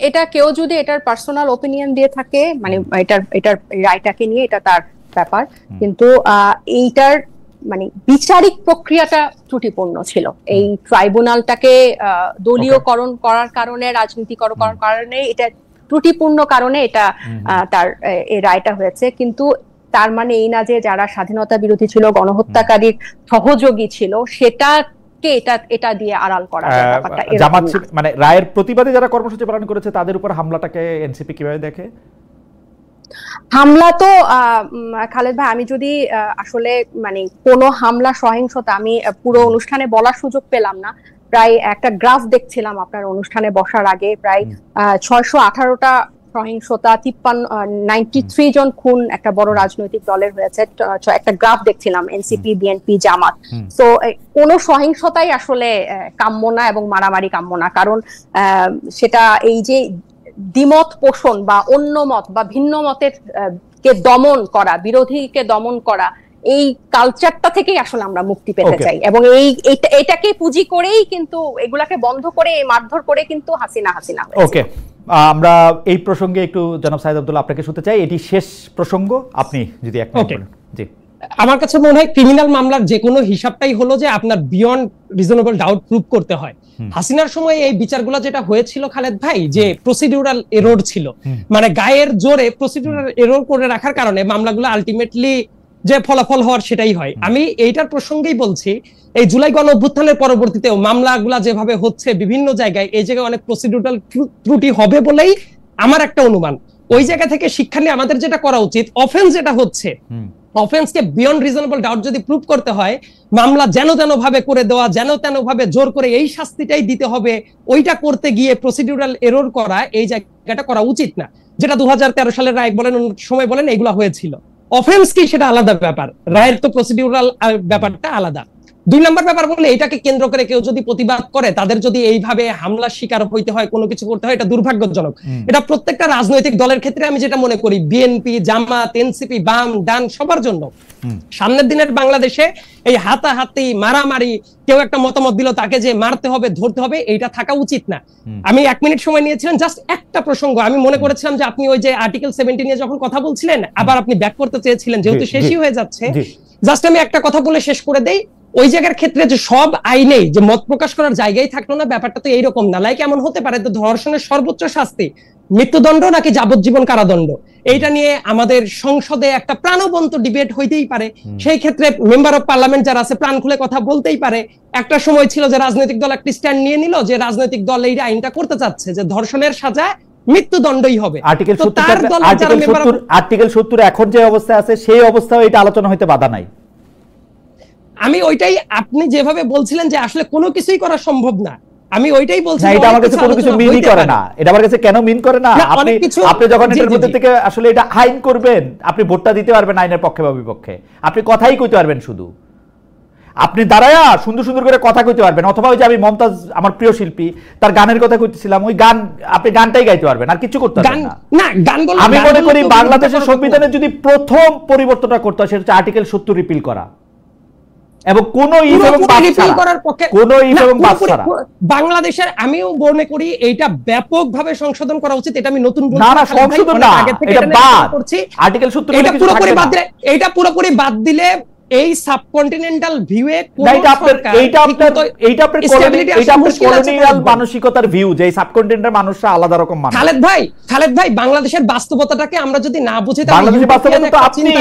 এটা কেউ যদি এটার পার্সোনাল ওপিনিয়ন দিয়ে থাকে, মানে এটার রায়টাকে নিয়ে, এটা তার ব্যাপার, কিন্তু এইটার মানে বিচারিক প্রক্রিয়াটা ত্রুটিপূর্ণ ছিল। এই ট্রাইব্যুনালটাকে দলীয়করণ করার কারণে, রাজনীতিকরণ করার কারণে, এটা ত্রুটিপূর্ণ কারণে এটা তার এই রায়টা হয়েছে। কিন্তু তার মানে এই না যে যারা স্বাধীনতা বিরোধী ছিল, গণহত্যাকারীর সহযোগী ছিল, সেটাকে এটা দিয়ে আড়াল করা যায় ব্যাপারটা। জামাত মানে রায়ের প্রতিবাদে যারা কর্মসূচি পালন করেছে তাদের উপর হামলাটাকে এনসিপি কিভাবে দেখে? হামলা তো খালেদ ভাই, আমি যদি আসলে মানে কোনো হামলা সহিংসতা আমি পুরো অনুষ্ঠানে বলার সুযোগ পেলাম না। প্রায় একটা গ্রাফ দেখছিলাম আপনার অনুষ্ঠানে বসার আগে, প্রায় 618টা সহিংসতা, 93 জন খুন একটা বড় রাজনৈতিক দলের হয়েছে, একটা গ্রাফ দেখছিলাম, এনসিপি, বিএনপি, জামাত। তো কোনো সহিংসতাই আসলে কাম্য না এবং মারামারি কাম্য না, কারণ সেটা এই যে দ্বিমত পোষণ বা অন্য মত বা ভিন্ন মতের কে দমন করা, বিরোধীকে দমন করা, এই কালচারটা থেকেই আসলে আমরা মুক্তি পেতে চাই, এবং এটাকে পুঁজি করেই কিন্তু এগুলাকে বন্ধ করে মারধর করে কিন্তু হাসিনা ওকে, আমরা এই প্রসঙ্গে একটু জনাব সাইদ আব্দুল্লাহ আপনাকে শুনতে চাই। এটি শেষ প্রসঙ্গ, আপনি যদি এক মিনিট বলেন। জি, আমার কাছে মনে হয় ক্রিমিনাল মামলার যে কোনো হিসাবটাই হলো যে আপনার বিয়ন্ড রিজনেবল ডাউট প্রুভ করতে হয়। হাসিনার সময় এই বিচারগুলো যেটা হয়েছিল খালেদ ভাই, যে প্রসিডিউরাল এরর ছিল, মানে গায়ের জোরে প্রসিডিউরাল এরর করে রাখার কারণে মামলাগুলো আলটিমেটলি যে ফলাফল হওয়ার সেটাই হয়। আমি এইটার প্রসঙ্গেই বলছি, এই জুলাই গণ অভ্যুত্থানের পরবর্তীতেও মামলাগুলা যেভাবে হচ্ছে বিভিন্ন জায়গায়, এই জায়গায় অনেক প্রসিডিউরাল ত্রুটি হবে বলেই আমার একটা অনুমান। ওই জায়গা থেকে শিক্ষা নিয়ে আমাদের যেটা করা উচিত, অফেন্স যেটা হচ্ছে, অফেন্সকে বিয়ন্ড রিজনেবল ডাউট যদি প্রুভ করতে হয়, মামলা যেন তেন ভাবে করে দেওয়া, যেন তেন ভাবে জোর করে এই শাস্তিটাই দিতে হবে, ওইটা করতে গিয়ে প্রসিডিউরাল এরর করা, এই জায়গাটা করা উচিত না। যেটা 2013 সালের রায় বলেন, সময় বলেন, এগুলা হয়েছিল। অফেন্স কি সেটা আলাদা ব্যাপার, রায়ের তো প্রসিডিউরাল ব্যাপারটা আলাদা। 2 নম্বর ব্যাপার বলে, এটাকে কেন্দ্র করে কেউ যদি প্রতিবাদ করে, তাদের যদি এইভাবে হামলার শিকার হইতে হয়, কোনো কিছু করতে হয়, এটা দুর্ভাগ্যজনক। এটা প্রত্যেকটা রাজনৈতিক দলের ক্ষেত্রে আমি যেটা মনে করি, বিএনপি, জামাত, এনসিপি, বাম, ডান, সবার জন্য সামনের দিনের বাংলাদেশে এই হাতাহাতি, মারামারি, কেউ একটা মতামত দিল তাকে যে মারতে হবে, ধরতে হবে, এইটা থাকা উচিত না। আমি 1 মিনিট সময় নিয়েছিলেন, জাস্ট একটা প্রসঙ্গ আমি মনে করেছিলাম যে আপনি ওই যে আর্টিকেল 70 নিয়ে যখন কথা বলছিলেন, আবার আপনি ব্যাক করতে চেয়েছিলেন, যেহেতু শেষই হয়ে যাচ্ছে, জাস্ট আমি একটা কথা বলে শেষ করে দেই। ওই জায়গার ক্ষেত্রে যে সব আইনেই যে মত প্রকাশ করার জায়গায় থাকলো না, ব্যাপারটা তো এইরকম না। লাইক এমন হতে পারে তো ধর্ষণের সর্বোচ্চ শাস্তি মৃত্যুদণ্ড নাকি যাবজ্জীবন কারাদণ্ড, এইটা নিয়ে আমাদের সংসদে একটা প্রাণবন্ত ডিবেট হইতেই পারে। সেই ক্ষেত্রে মেম্বার অফ পার্লামেন্ট যারা আছে প্রাণ খুলে কথা বলতেই পারে। একটা সময় ছিল যে রাজনৈতিক দল একটা স্ট্যান্ড নিয়ে নিল যে রাজনৈতিক দল এই আইনটা করতে চাচ্ছে যে ধর্ষণের সাজা মৃত্যুদণ্ডই হবে। আর্টিকেল 70 এখন যে অবস্থা আছে সেই অবস্থাও এটা আলোচনা হইতে বাধা নাই। আমি ওইটাই, আপনি যেভাবে বলছিলেন যে আসলে কোনো কিছুই করা সম্ভব না, আমি ওইটাই বলছি। এটা আমার কাছে কোনো কিছু মিনই করে না। এটা আমার কাছে কেন মিন করে না? আপনি যখন এটার মধ্যে থেকে আসলে এটা আইন করবেন, আপনি ভোটটা দিতে পারবেন আইনের পক্ষে বা বিপক্ষে, আপনি কথাই কইতে পারবেন, শুধু আপনি দাঁড়ায়া সুন্দর সুন্দর করে কথা কইতে পারবেন। অথবা ওই যে আমি মমতাজ, আমার প্রিয় শিল্পী, তার গানের কথা কইতেছিলাম, ওই গান আপনি গানটাই গাইতে পারবেন, আর কিছু করতে পারবেন না। আমি মনে করি বাংলাদেশের সংবিধানে যদি প্রথম পরিবর্তনটা করতে হয়, সেটা হচ্ছে আর্টিকেল 70 রিপিল করা, এবং বাংলাদেশের আমিও মনে করি এইটা ব্যাপকভাবে সংশোধন করা উচিত। এটা আমি নতুন এটা পুরোপুরি বাদ দিলে এই সাবকন্টিনেন্টাল ভিউয়ে মানসিকতার ভিউ, যে সাবকন্টিনেন্টাল মানুষরা আলাদা রকম মানুষ। খালেদ ভাই বাংলাদেশের বাস্তবতাটাকে আমরা যদি না বুঝি, বাংলাদেশের বাস্তবতা আপনি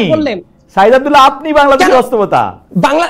সাইদ আব্দুল্লাহ, আপনি বাংলাদেশের বাস্তবতা, বাংলা